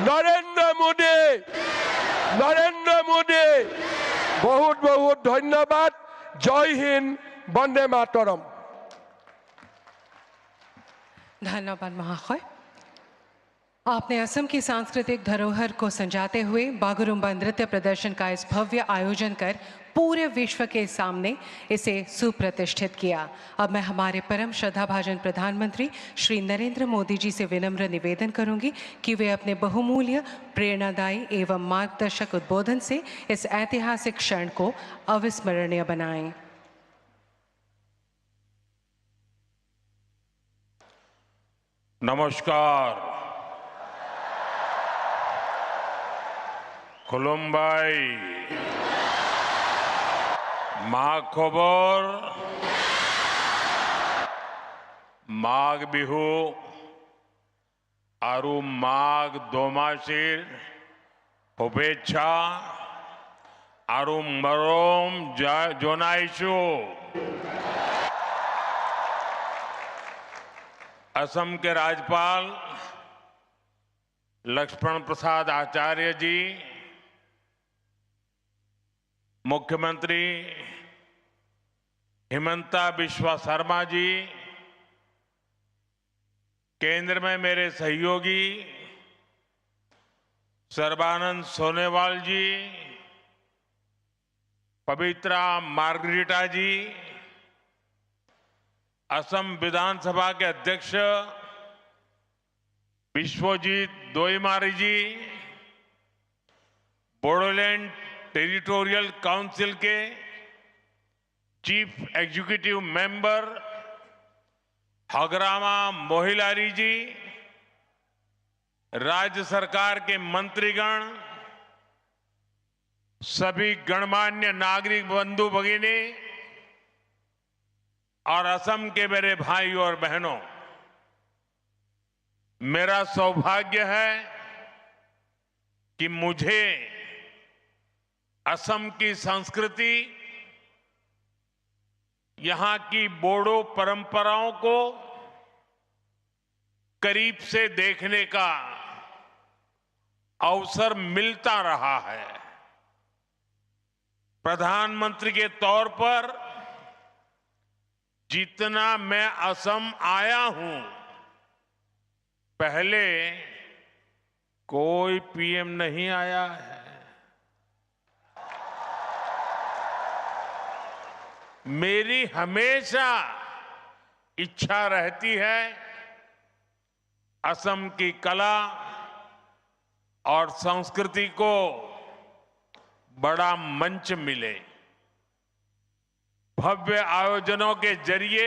নৰেন্দ্ৰ মোদী নৰেন্দ্ৰ মোদী বহুত বহুত ধন্যবাদ জয় হিন্দ বন্দে মাতৰম धन्यवाद महाशय आपने असम की सांस्कृतिक धरोहर को संजाते हुए बागुरुम्बा नृत्य प्रदर्शन का इस भव्य आयोजन कर पूरे विश्व के सामने इसे सुप्रतिष्ठित किया अब मैं हमारे परम श्रद्धाभाजन प्रधानमंत्री श्री नरेंद्र मोदी जी से विनम्र निवेदन करूंगी कि वे अपने बहुमूल्य प्रेरणादायी एवं मार्गदर्शक उद्बोधन से इस ऐतिहासिक क्षण को अविस्मरणीय बनाएं। नमस्कार खुलुमबाई माघ खबर माघ बिहू आरु माघ दोमासीर शुभेच्छा आरु मरम जनाइछु असम के राज्यपाल लक्ष्मण प्रसाद आचार्य जी मुख्यमंत्री हिमंता बिस्वा शर्मा जी केंद्र में मेरे सहयोगी सर्बानंद सोनेवाल जी पवित्रा मार्गरीटा जी असम विधानसभा के अध्यक्ष विश्वजीत दोईमारी जी बोडोलैंड टेरिटोरियल काउंसिल के chief executive member Hagrama Mohilary ji राज्य सरकार के मंत्रीगण सभी गणमान्य नागरिक बंधु भगिनी और असम के मेरे भाई और बहनों मेरा सौभाग्य है कि मुझे असम की संस्कृति यहां की बोडो परंपराओं को करीब से देखने का अवसर मिलता रहा है। प्रधानमंत्री के तौर पर जितना मैं असम आया हूं, पहले कोई पीएम नहीं आया है। मेरी हमेशा इच्छा रहती है असम की कला और संस्कृति को बड़ा मंच मिले। भव्य आयोजनों के जरिए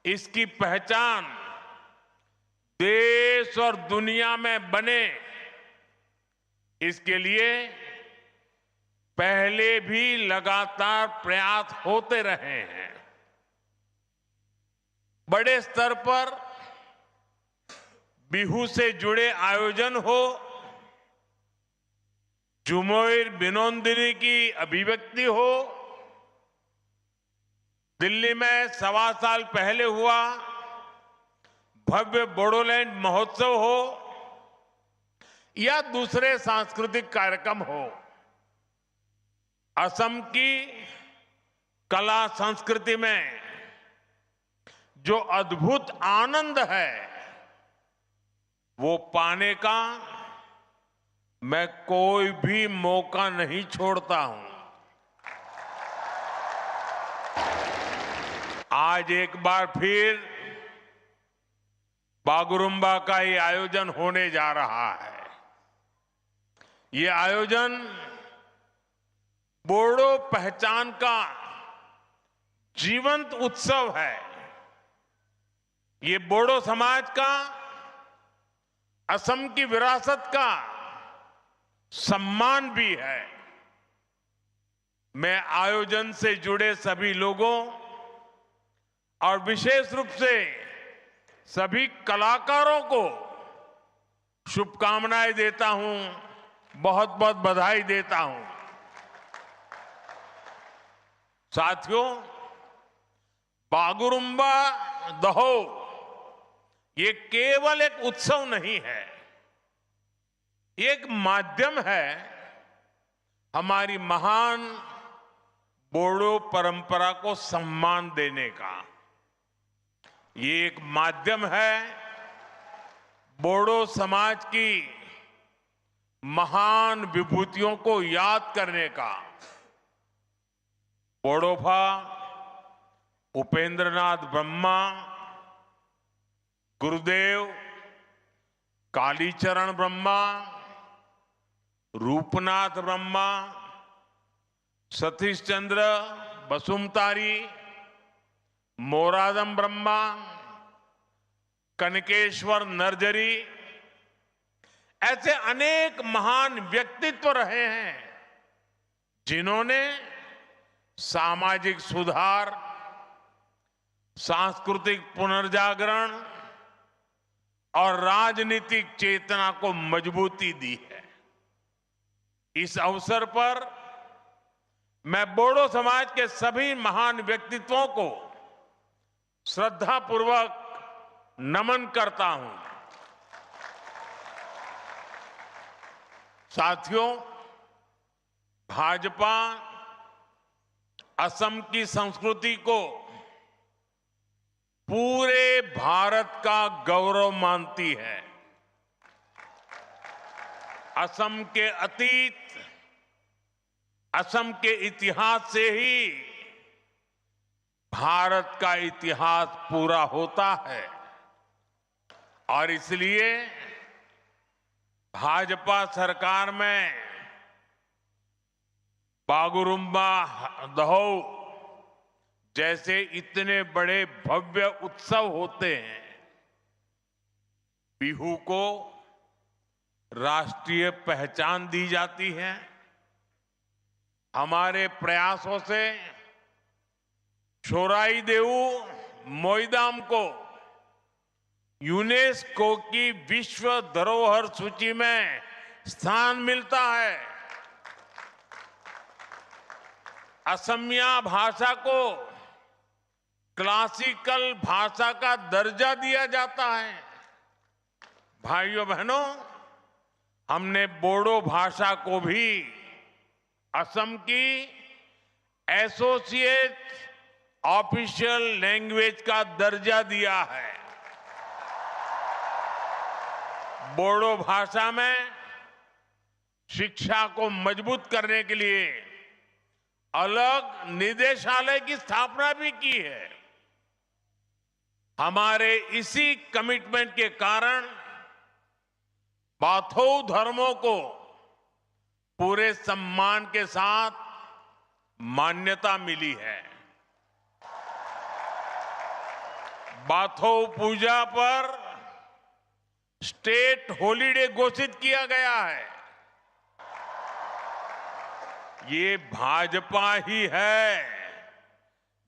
इसकी पहचान देश और दुनिया में बने, इसके लिए पहले भी लगातार प्रयास होते रहे हैं। बड़े स्तर पर बिहू से जुड़े आयोजन हो, झुमोर बिनोंदिनी की अभिव्यक्ति हो, दिल्ली में 1.25 साल पहले हुआ भव्य बोडोलैंड महोत्सव हो या दूसरे सांस्कृतिक कार्यक्रम हो, असम की कला संस्कृति में जो अद्भुत आनंद है, वो पाने का मैं कोई भी मौका नहीं छोड़ता हूं। आज एक बार फिर बागुरुम्बा का ये आयोजन होने जा रहा है। ये आयोजन बोडो पहचान का जीवंत उत्सव है। ये बोडो समाज का, असम की विरासत का सम्मान भी है। मैं आयोजन से जुड़े सभी लोगों और विशेष रूप से सभी कलाकारों को शुभकामनाएं देता हूं, बहुत बहुत बधाई देता हूं। साथियों, बागुरुम्बा दहो ये केवल एक उत्सव नहीं है, एक माध्यम है हमारी महान बोडो परंपरा को सम्मान देने का। ये एक माध्यम है बोडो समाज की महान विभूतियों को याद करने का। बोडोफा उपेंद्रनाथ ब्रह्मा, गुरुदेव कालीचरण ब्रह्मा, रूपनाथ ब्रह्मा, सतीश चंद्र बसुमतारी, मोरादम ब्रह्मा, कनकेश्वर नरजरी, ऐसे अनेक महान व्यक्तित्व रहे हैं जिन्होंने सामाजिक सुधार, सांस्कृतिक पुनर्जागरण और राजनीतिक चेतना को मजबूती दी है। इस अवसर पर मैं बोडो समाज के सभी महान व्यक्तित्वों को श्रद्धापूर्वक नमन करता हूं। साथियों, भाजपा असम की संस्कृति को पूरे भारत का गौरव मानती है। असम के अतीत, असम के इतिहास से ही भारत का इतिहास पूरा होता है और इसलिए भाजपा सरकार में बागुरुम्बा दहो जैसे इतने बड़े भव्य उत्सव होते हैं। बिहू को राष्ट्रीय पहचान दी जाती है। हमारे प्रयासों से छोराई देऊ मोईदाम को यूनेस्को की विश्व धरोहर सूची में स्थान मिलता है। असमिया भाषा को क्लासिकल भाषा का दर्जा दिया जाता है। भाइयों बहनों, हमने बोडो भाषा को भी असम की एसोसिएट ऑफिशियल लैंग्वेज का दर्जा दिया है। बोडो भाषा में शिक्षा को मजबूत करने के लिए अलग निदेशालय की स्थापना भी की है। हमारे इसी कमिटमेंट के कारण बाथौ धर्मों को पूरे सम्मान के साथ मान्यता मिली है। बाथौ पूजा पर स्टेट हॉलिडे घोषित किया गया है। ये भाजपा ही है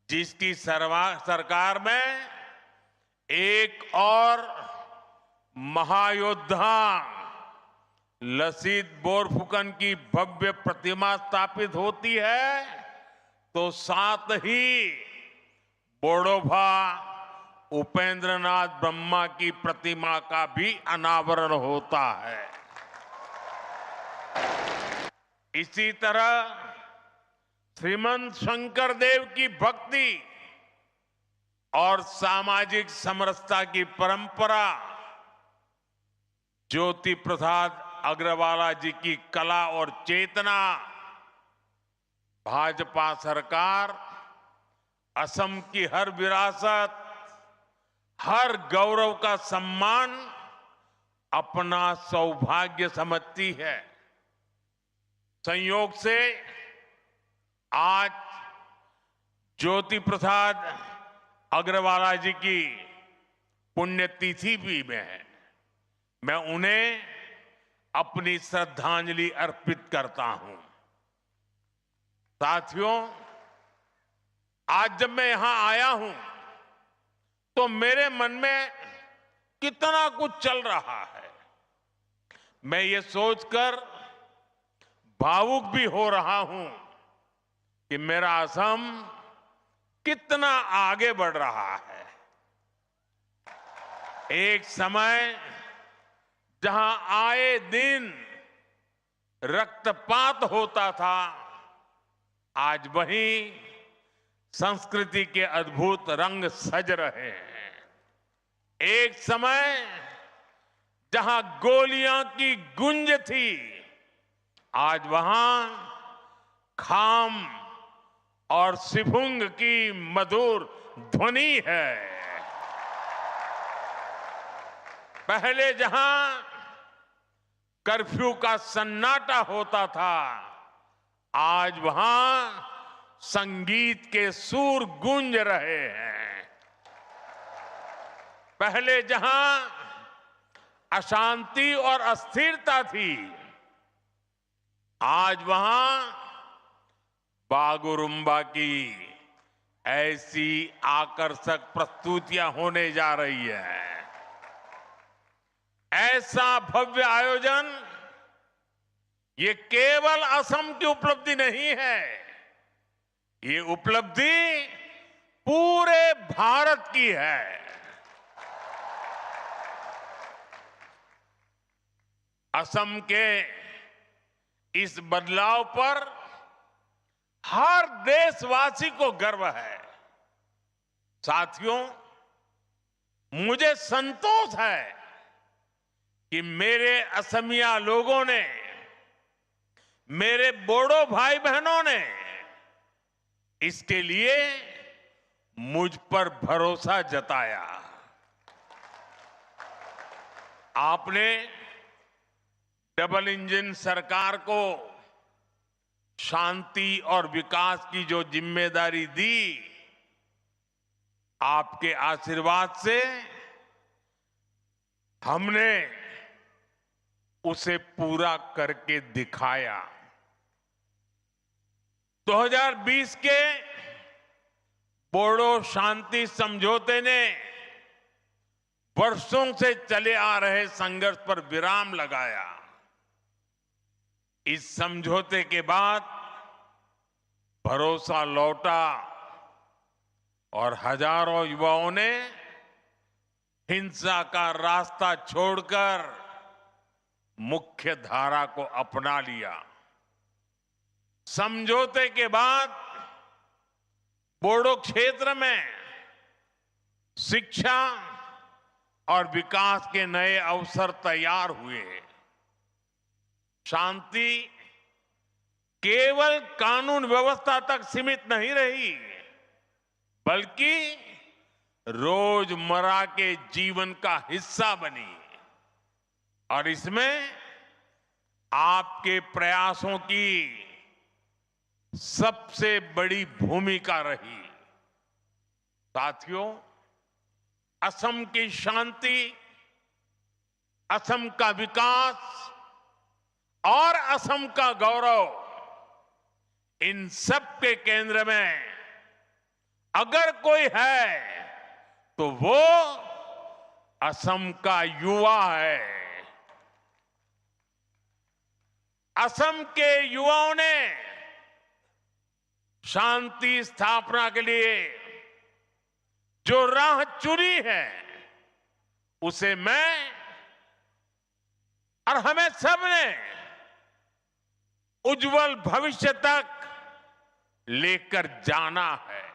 जिसकी सरकार में एक और महायोद्धा लसीत बोरफुकन की भव्य प्रतिमा स्थापित होती है तो साथ ही बोडोभा उपेंद्रनाथ ब्रह्मा की प्रतिमा का भी अनावरण होता है। इसी तरह श्रीमंत शंकर देव की भक्ति और सामाजिक समरसता की परंपरा, ज्योति प्रसाद अग्रवाला जी की कला और चेतना, भाजपा सरकार असम की हर विरासत, हर गौरव का सम्मान अपना सौभाग्य समझती है। संयोग से आज ज्योति प्रसाद अग्रवाला जी की पुण्यतिथि भी में है। मैं उन्हें अपनी श्रद्धांजलि अर्पित करता हूं। साथियों, आज जब मैं यहां आया हूं तो मेरे मन में कितना कुछ चल रहा है। मैं ये सोचकर भावुक भी हो रहा हूं कि मेरा असम कितना आगे बढ़ रहा है। एक समय जहां आए दिन रक्तपात होता था, आज वहीं संस्कृति के अद्भुत रंग सज रहे हैं। एक समय जहां गोलियां की गूंज थी, आज वहां खाम और सिफुंग की मधुर ध्वनि है। पहले जहां कर्फ्यू का सन्नाटा होता था, आज वहां संगीत के सुर गूंज रहे हैं। पहले जहां अशांति और अस्थिरता थी, आज वहां बागुरुम्बा की ऐसी आकर्षक प्रस्तुतियां होने जा रही है। ऐसा भव्य आयोजन ये केवल असम की उपलब्धि नहीं है, ये उपलब्धि पूरे भारत की है। असम के इस बदलाव पर हर देशवासी को गर्व है। साथियों, मुझे संतोष है कि मेरे असमिया लोगों ने, मेरे बोडो भाई बहनों ने इसके लिए मुझ पर भरोसा जताया। आपने डबल इंजन सरकार को शांति और विकास की जो जिम्मेदारी दी, आपके आशीर्वाद से हमने उसे पूरा करके दिखाया। 2020 के बोडो शांति समझौते ने वर्षों से चले आ रहे संघर्ष पर विराम लगाया। इस समझौते के बाद भरोसा लौटा और हजारों युवाओं ने हिंसा का रास्ता छोड़कर मुख्य धारा को अपना लिया। समझौते के बाद बोडो क्षेत्र में शिक्षा और विकास के नए अवसर तैयार हुए। शांति केवल कानून व्यवस्था तक सीमित नहीं रही, बल्कि रोजमर्रा के जीवन का हिस्सा बनी। और इसमें आपके प्रयासों की सबसे बड़ी भूमिका रही। साथियों, असम की शांति, असम का विकास और असम का गौरव, इन सब के केंद्र में अगर कोई है तो वो असम का युवा है। असम के युवाओं ने शांति स्थापना के लिए जो राह चुनी है, उसे मैं और हमें सबने उज्जवल भविष्य तक लेकर जाना है।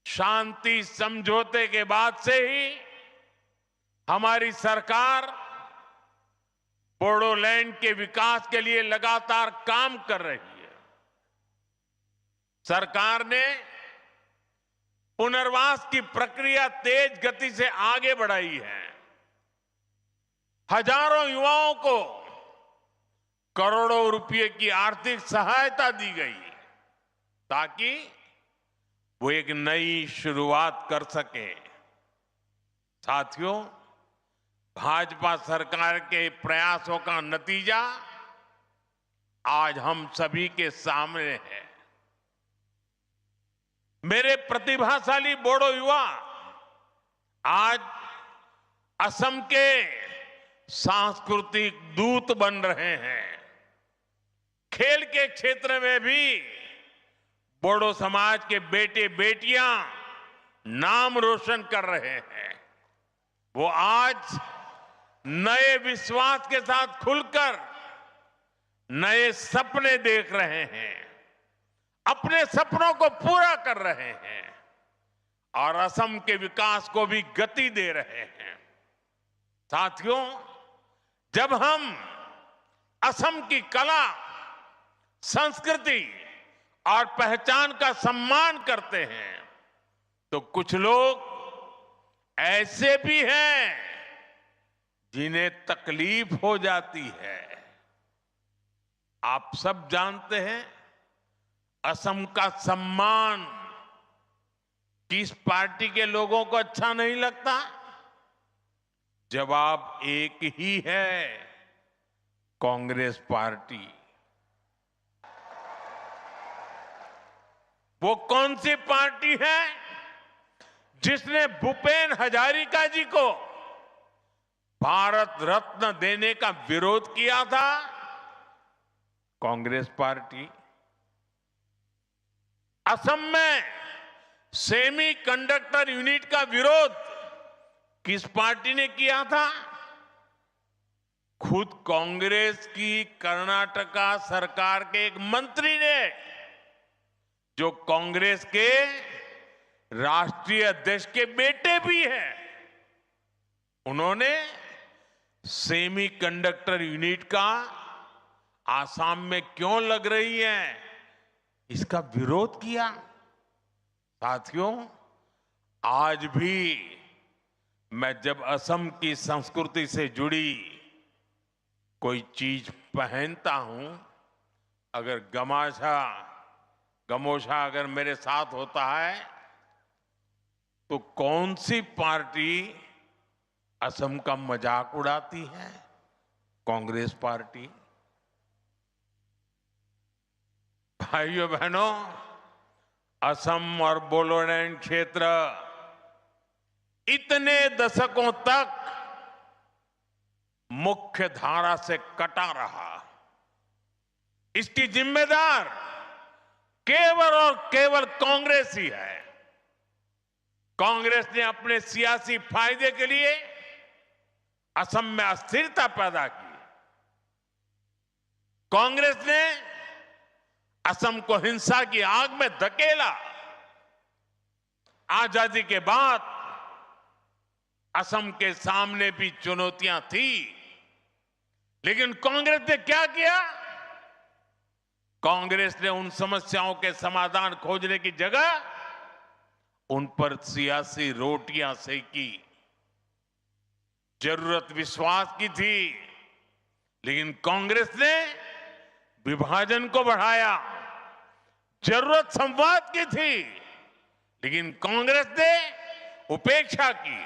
शांति समझौते के बाद से ही हमारी सरकार बोडोलैंड के विकास के लिए लगातार काम कर रही है। सरकार ने पुनर्वास की प्रक्रिया तेज गति से आगे बढ़ाई है। हजारों युवाओं को करोड़ों रुपए की आर्थिक सहायता दी गई ताकि वो एक नई शुरुआत कर सके। साथियों, भाजपा सरकार के प्रयासों का नतीजा आज हम सभी के सामने है। मेरे प्रतिभाशाली बोडो युवा आज असम के सांस्कृतिक दूत बन रहे हैं। खेल के क्षेत्र में भी बोडो समाज के बेटे बेटियां नाम रोशन कर रहे हैं। वो आज नए विश्वास के साथ खुलकर नए सपने देख रहे हैं, अपने सपनों को पूरा कर रहे हैं और असम के विकास को भी गति दे रहे हैं। साथियों, जब हम असम की कला, संस्कृति और पहचान का सम्मान करते हैं तो कुछ लोग ऐसे भी हैं जिन्हें तकलीफ हो जाती है। आप सब जानते हैं, असम का सम्मान किस पार्टी के लोगों को अच्छा नहीं लगता? जवाब एक ही है, कांग्रेस पार्टी। वो कौन सी पार्टी है जिसने भूपेन हजारिका जी को भारत रत्न देने का विरोध किया था? कांग्रेस पार्टी। असम में सेमी कंडक्टर यूनिट का विरोध किस पार्टी ने किया था? खुद कांग्रेस की कर्नाटका सरकार के एक मंत्री ने, जो कांग्रेस के राष्ट्रीय अध्यक्ष के बेटे भी हैं। उन्होंने सेमी कंडक्टर यूनिट का आसाम में क्यों लग रही है, इसका विरोध किया। साथियों, आज भी मैं जब असम की संस्कृति से जुड़ी कोई चीज पहनता हूं, अगर गमोछा अगर मेरे साथ होता है, तो कौन सी पार्टी असम का मजाक उड़ाती है? कांग्रेस पार्टी। भाइयों बहनों, असम और बोडोलैंड क्षेत्र इतने दशकों तक मुख्य धारा से कटा रहा। इसकी जिम्मेदार केवल और केवल कांग्रेस ही है। कांग्रेस ने अपने सियासी फायदे के लिए असम में अस्थिरता पैदा की। कांग्रेस ने असम को हिंसा की आग में धकेला। आजादी के बाद असम के सामने भी चुनौतियां थी, लेकिन कांग्रेस ने क्या किया? कांग्रेस ने उन समस्याओं के समाधान खोजने की जगह उन पर सियासी रोटियां सेकी। जरूरत विश्वास की थी, लेकिन कांग्रेस ने विभाजन को बढ़ाया। जरूरत संवाद की थी, लेकिन कांग्रेस ने उपेक्षा की,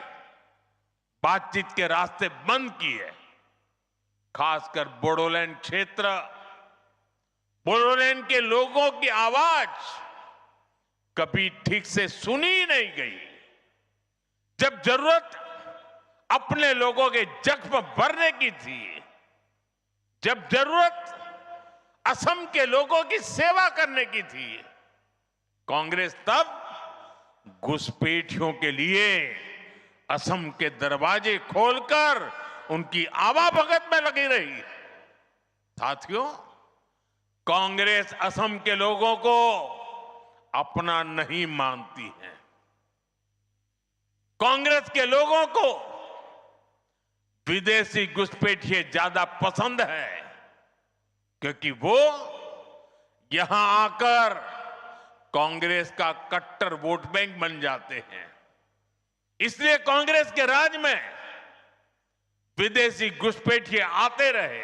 बातचीत के रास्ते बंद किए। खासकर बोडोलैंड क्षेत्र, बोडोलैंड के लोगों की आवाज कभी ठीक से सुनी नहीं गई। जब जरूरत अपने लोगों के जख्म भरने की थी, जब जरूरत असम के लोगों की सेवा करने की थी, कांग्रेस तब घुसपैठियों के लिए असम के दरवाजे खोलकर उनकी आवाभगत में लगी रही। साथियों, कांग्रेस असम के लोगों को अपना नहीं मानती है। कांग्रेस के लोगों को विदेशी घुसपैठिए ज्यादा पसंद है, क्योंकि वो यहां आकर कांग्रेस का कट्टर वोट बैंक बन जाते हैं। इसलिए कांग्रेस के राज में विदेशी घुसपैठिए आते रहे,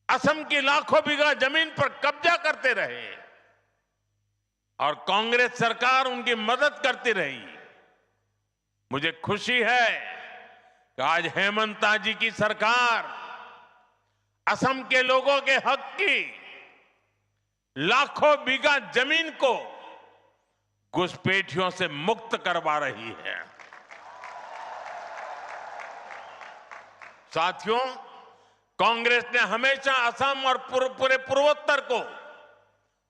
असम की लाखों बीघा जमीन पर कब्जा करते रहे और कांग्रेस सरकार उनकी मदद करती रही। मुझे खुशी है कि आज हेमंता जी की सरकार असम के लोगों के हक की लाखों बीघा जमीन को घुसपैठियों से मुक्त करवा रही है। साथियों, कांग्रेस ने हमेशा असम और पूरे पूर्वोत्तर को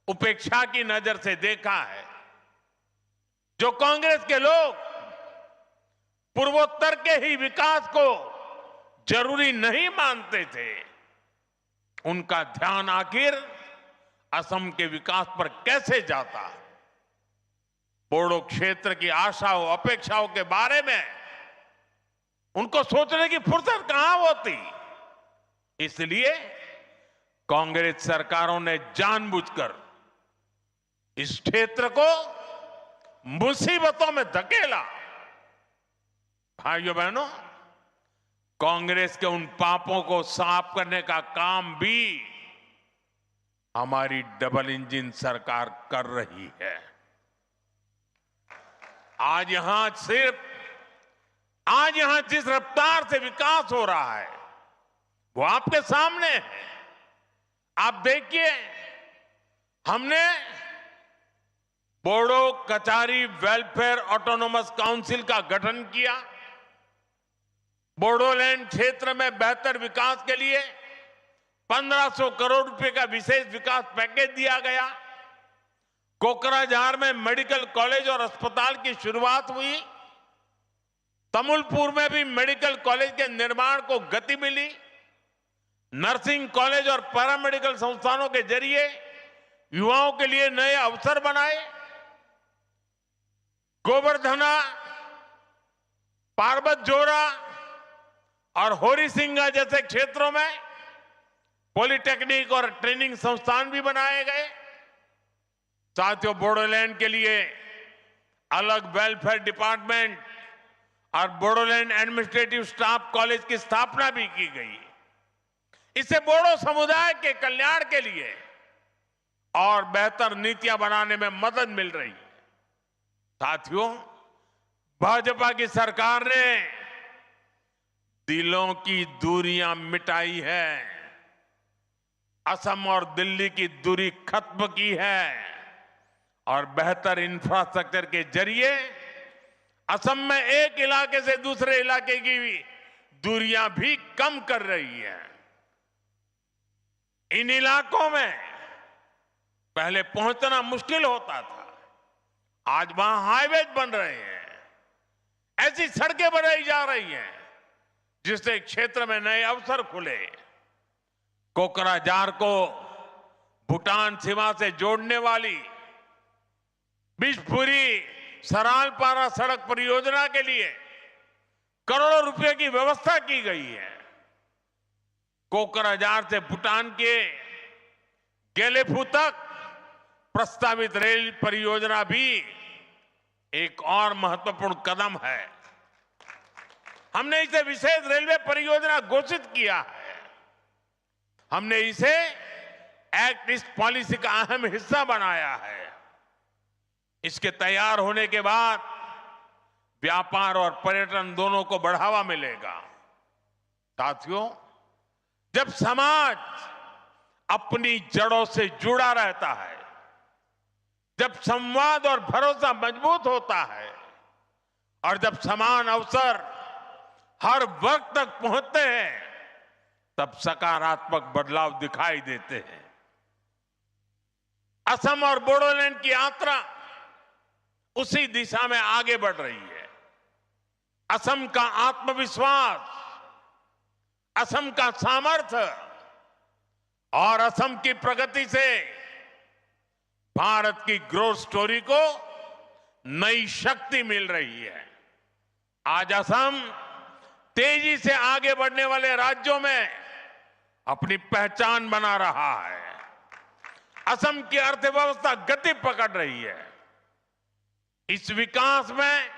उपेक्षा की नजर से देखा है। जो कांग्रेस के लोग पूर्वोत्तर के ही विकास को जरूरी नहीं मानते थे, उनका ध्यान आखिर असम के विकास पर कैसे जाता। बोडो क्षेत्र की आशाओं अपेक्षाओं के बारे में उनको सोचने की फुर्सत कहां होती। इसलिए कांग्रेस सरकारों ने जानबूझकर इस क्षेत्र को मुसीबतों में धकेला। भाइयों बहनों, कांग्रेस के उन पापों को साफ करने का काम भी हमारी डबल इंजन सरकार कर रही है। आज यहां जिस रफ्तार से विकास हो रहा है वो आपके सामने है। आप देखिए, हमने Bodo Kachari welfare autonomous council का गठन किया। बोडोलैंड क्षेत्र में बेहतर विकास के लिए 1500 करोड़ रुपए का विशेष विकास पैकेज दिया गया। कोकराझार में मेडिकल कॉलेज और अस्पताल की शुरुआत हुई। तमुलपुर में भी मेडिकल कॉलेज के निर्माण को गति मिली। नर्सिंग कॉलेज और पैरामेडिकल संस्थानों के जरिए युवाओं के लिए नए अवसर बनाए। गोवर्धना, पार्वतजोरा और होरीसिंगा जैसे क्षेत्रों में पॉलिटेक्निक और ट्रेनिंग संस्थान भी बनाए गए। साथियों, बोडोलैंड के लिए अलग वेलफेयर डिपार्टमेंट और बोडोलैंड एडमिनिस्ट्रेटिव स्टाफ कॉलेज की स्थापना भी की गई। इससे बोडो समुदाय के कल्याण के लिए और बेहतर नीतियां बनाने में मदद मिल रही है। साथियों, भाजपा की सरकार ने दिलों की दूरियां मिटाई है, असम और दिल्ली की दूरी खत्म की है और बेहतर इंफ्रास्ट्रक्चर के जरिए असम में एक इलाके से दूसरे इलाके की दूरियां भी कम कर रही है। इन इलाकों में पहले पहुंचना मुश्किल होता था, आज वहां हाईवे बन रहे हैं, ऐसी सड़कें बनाई जा रही हैं जिससे क्षेत्र में नए अवसर खुले। कोकराझार को भूटान सीमा से जोड़ने वाली बिशपुरी सरालपारा सड़क परियोजना के लिए करोड़ों रुपए की व्यवस्था की गई है। कोकराझार से भूटान के गेलेफू तक प्रस्तावित रेल परियोजना भी एक और महत्वपूर्ण कदम है। हमने इसे विशेष रेलवे परियोजना घोषित किया है। हमने इसे एक्ट ईस्ट पॉलिसी का अहम हिस्सा बनाया है। इसके तैयार होने के बाद व्यापार और पर्यटन दोनों को बढ़ावा मिलेगा। साथियों, जब समाज अपनी जड़ों से जुड़ा रहता है, जब संवाद और भरोसा मजबूत होता है और जब समान अवसर हर वर्ग तक पहुंचते हैं, तब सकारात्मक बदलाव दिखाई देते हैं। असम और बोडोलैंड की यात्रा उसी दिशा में आगे बढ़ रही है। असम का आत्मविश्वास, असम का सामर्थ्य और असम की प्रगति से भारत की ग्रोथ स्टोरी को नई शक्ति मिल रही है। आज असम तेजी से आगे बढ़ने वाले राज्यों में अपनी पहचान बना रहा है। असम की अर्थव्यवस्था गति पकड़ रही है। इस विकास में,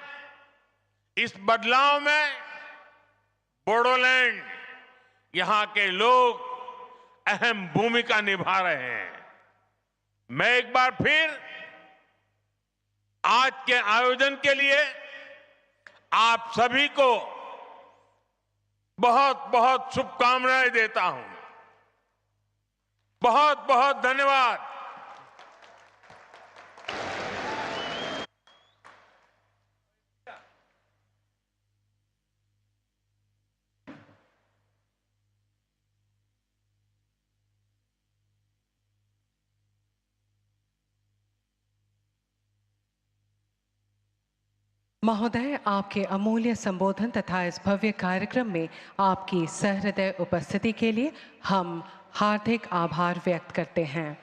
इस बदलाव में बोडोलैंड, यहां के लोग अहम भूमिका निभा रहे हैं। मैं एक बार फिर आज के आयोजन के लिए आप सभी को बहुत बहुत शुभकामनाएं देता हूं। बहुत बहुत धन्यवाद। महोदय, आपके अमूल्य संबोधन तथा इस भव्य कार्यक्रम में आपकी सहृदय उपस्थिति के लिए हम हार्दिक आभार व्यक्त करते हैं।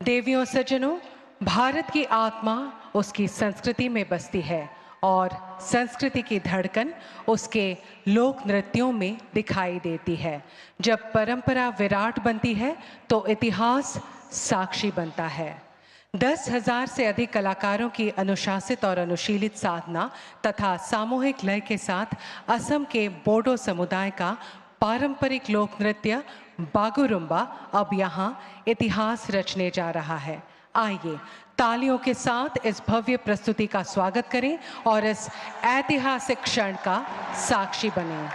देवियों सज्जनों, भारत की आत्मा उसकी संस्कृति में बसती है और संस्कृति की धड़कन उसके लोक नृत्यों में दिखाई देती है। जब परंपरा विराट बनती है तो इतिहास साक्षी बनता है। 10,000 से अधिक कलाकारों की अनुशासित और अनुशीलित साधना तथा सामूहिक लय के साथ असम के बोडो समुदाय का पारंपरिक लोक नृत्य बागुरुम्बा अब यहाँ इतिहास रचने जा रहा है। आइए तालियों के साथ इस भव्य प्रस्तुति का स्वागत करें और इस ऐतिहासिक क्षण का साक्षी बनें।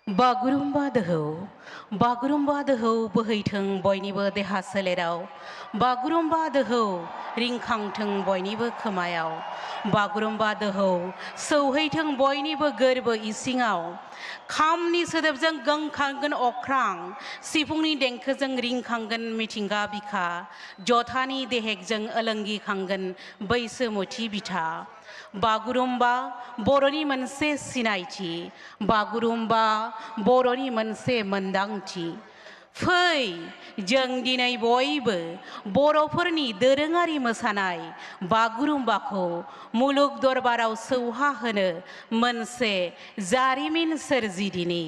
बागुरुम्बा दोहौ बोहैथों बयनिबो देहा सोलेराव, बागुरुम्बा दोहौ रिंखांथों बयनिबो खोमायाव, बागुरुम्बा दोहौ सौहैथों बयनिबो गोरबो इसिङाव, खामनि सोदोबजों गोमखांगोन अख्रां, सिफुंनि देंखोजों रिंखांगोन मिथिंगा बिखा, जथानि देहेकजों ओलोंगिखांगोन बैसोमुथि बिथा। बागुरुम्बा बर'नि मोनसे सिनायथि, बागुरुम्बा बर'नि मोनसे मोनदांथि। फै जों दिनै बयबो बर'फोरनि दोरोङारि मोसानाय बागुरुम्बाखौ मुलुग दरबाराव सौहाहोनो मोनसे जारिमिन सोरजिदिनि।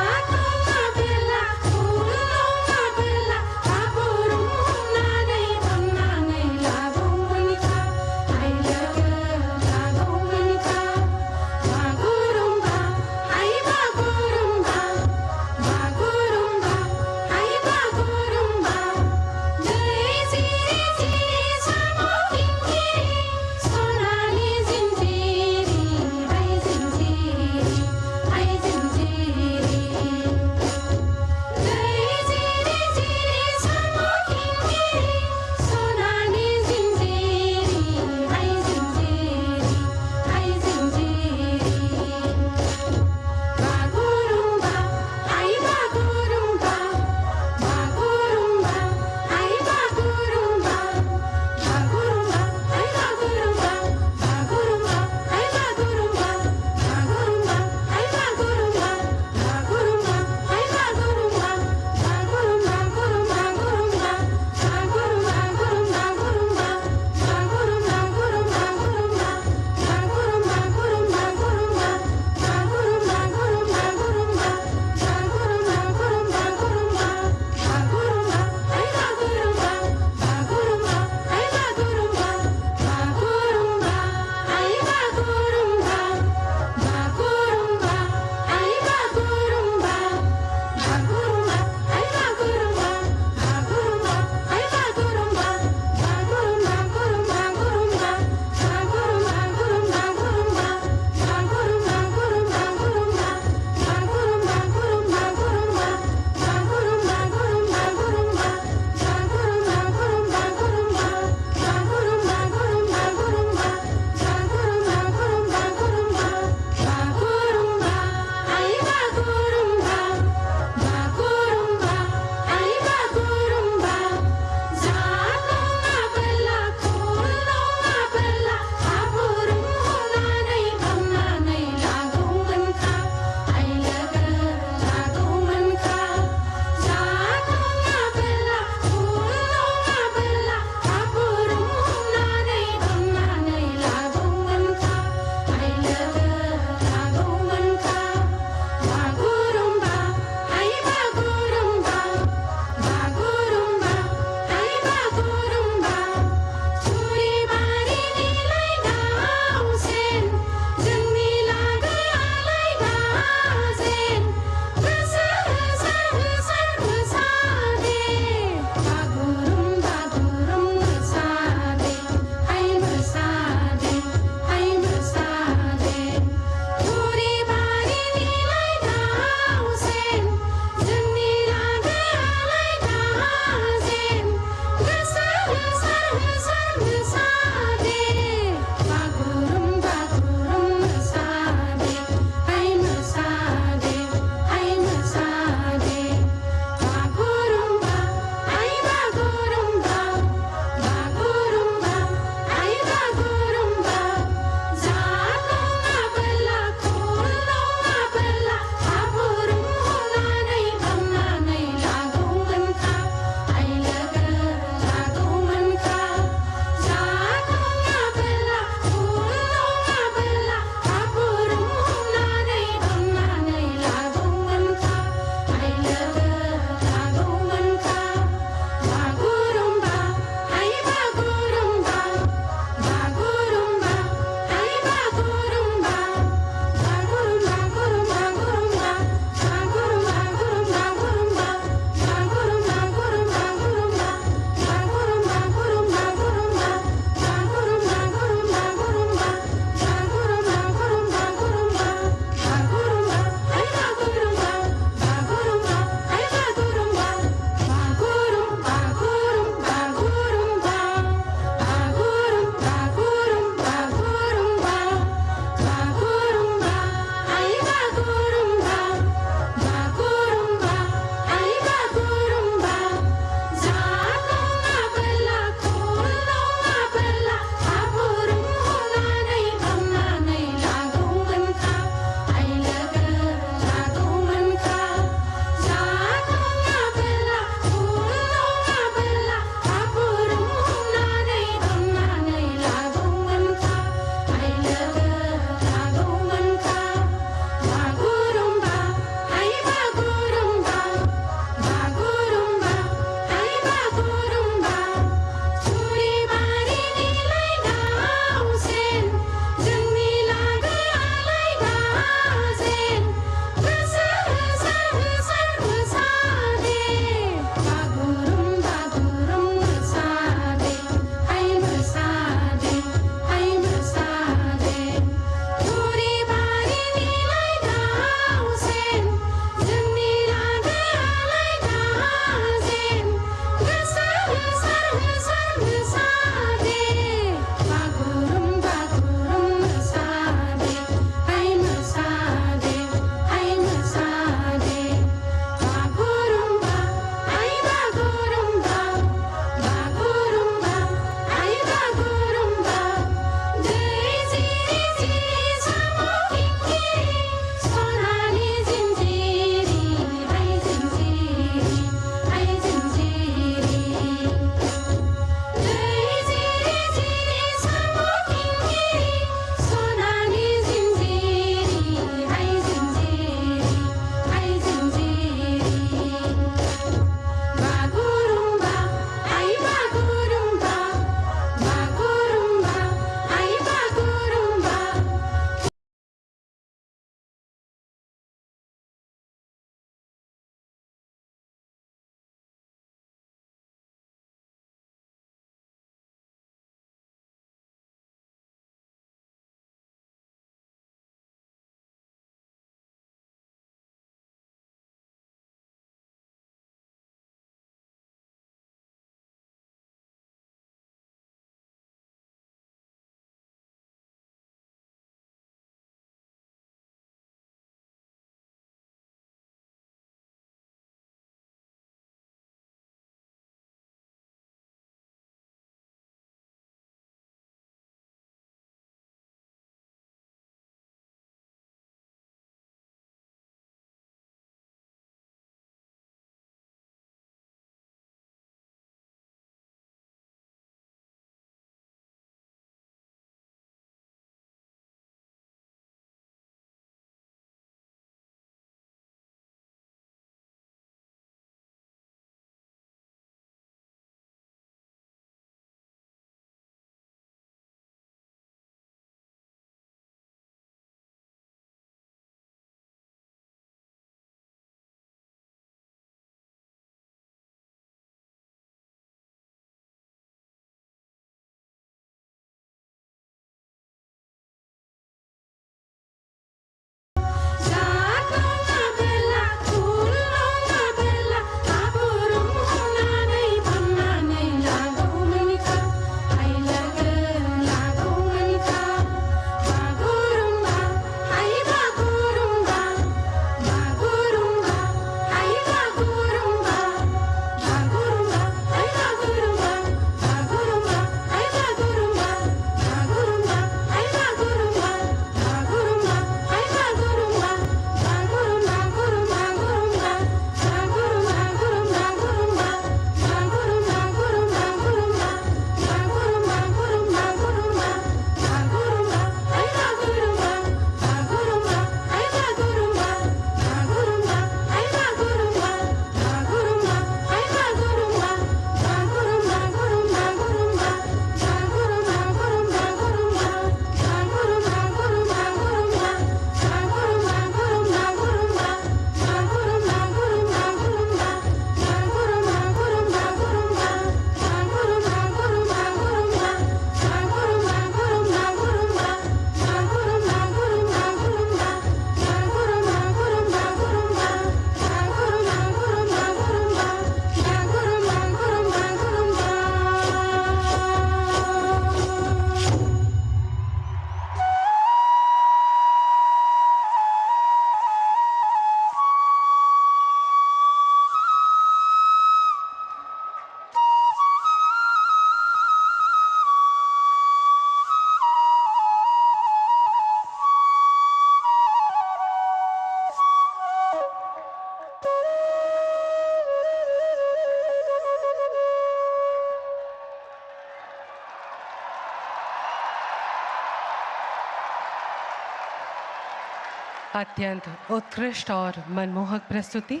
अत्यंत उत्कृष्ट और मनमोहक प्रस्तुति।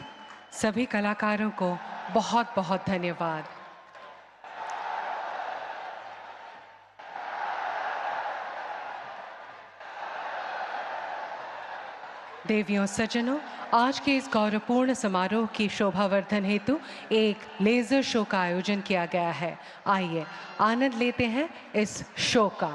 सभी कलाकारों को बहुत बहुत धन्यवाद। देवियों सज्जनों, आज के इस गौरवपूर्ण समारोह की शोभावर्धन हेतु एक लेजर शो का आयोजन किया गया है। आइए आनंद लेते हैं इस शो का।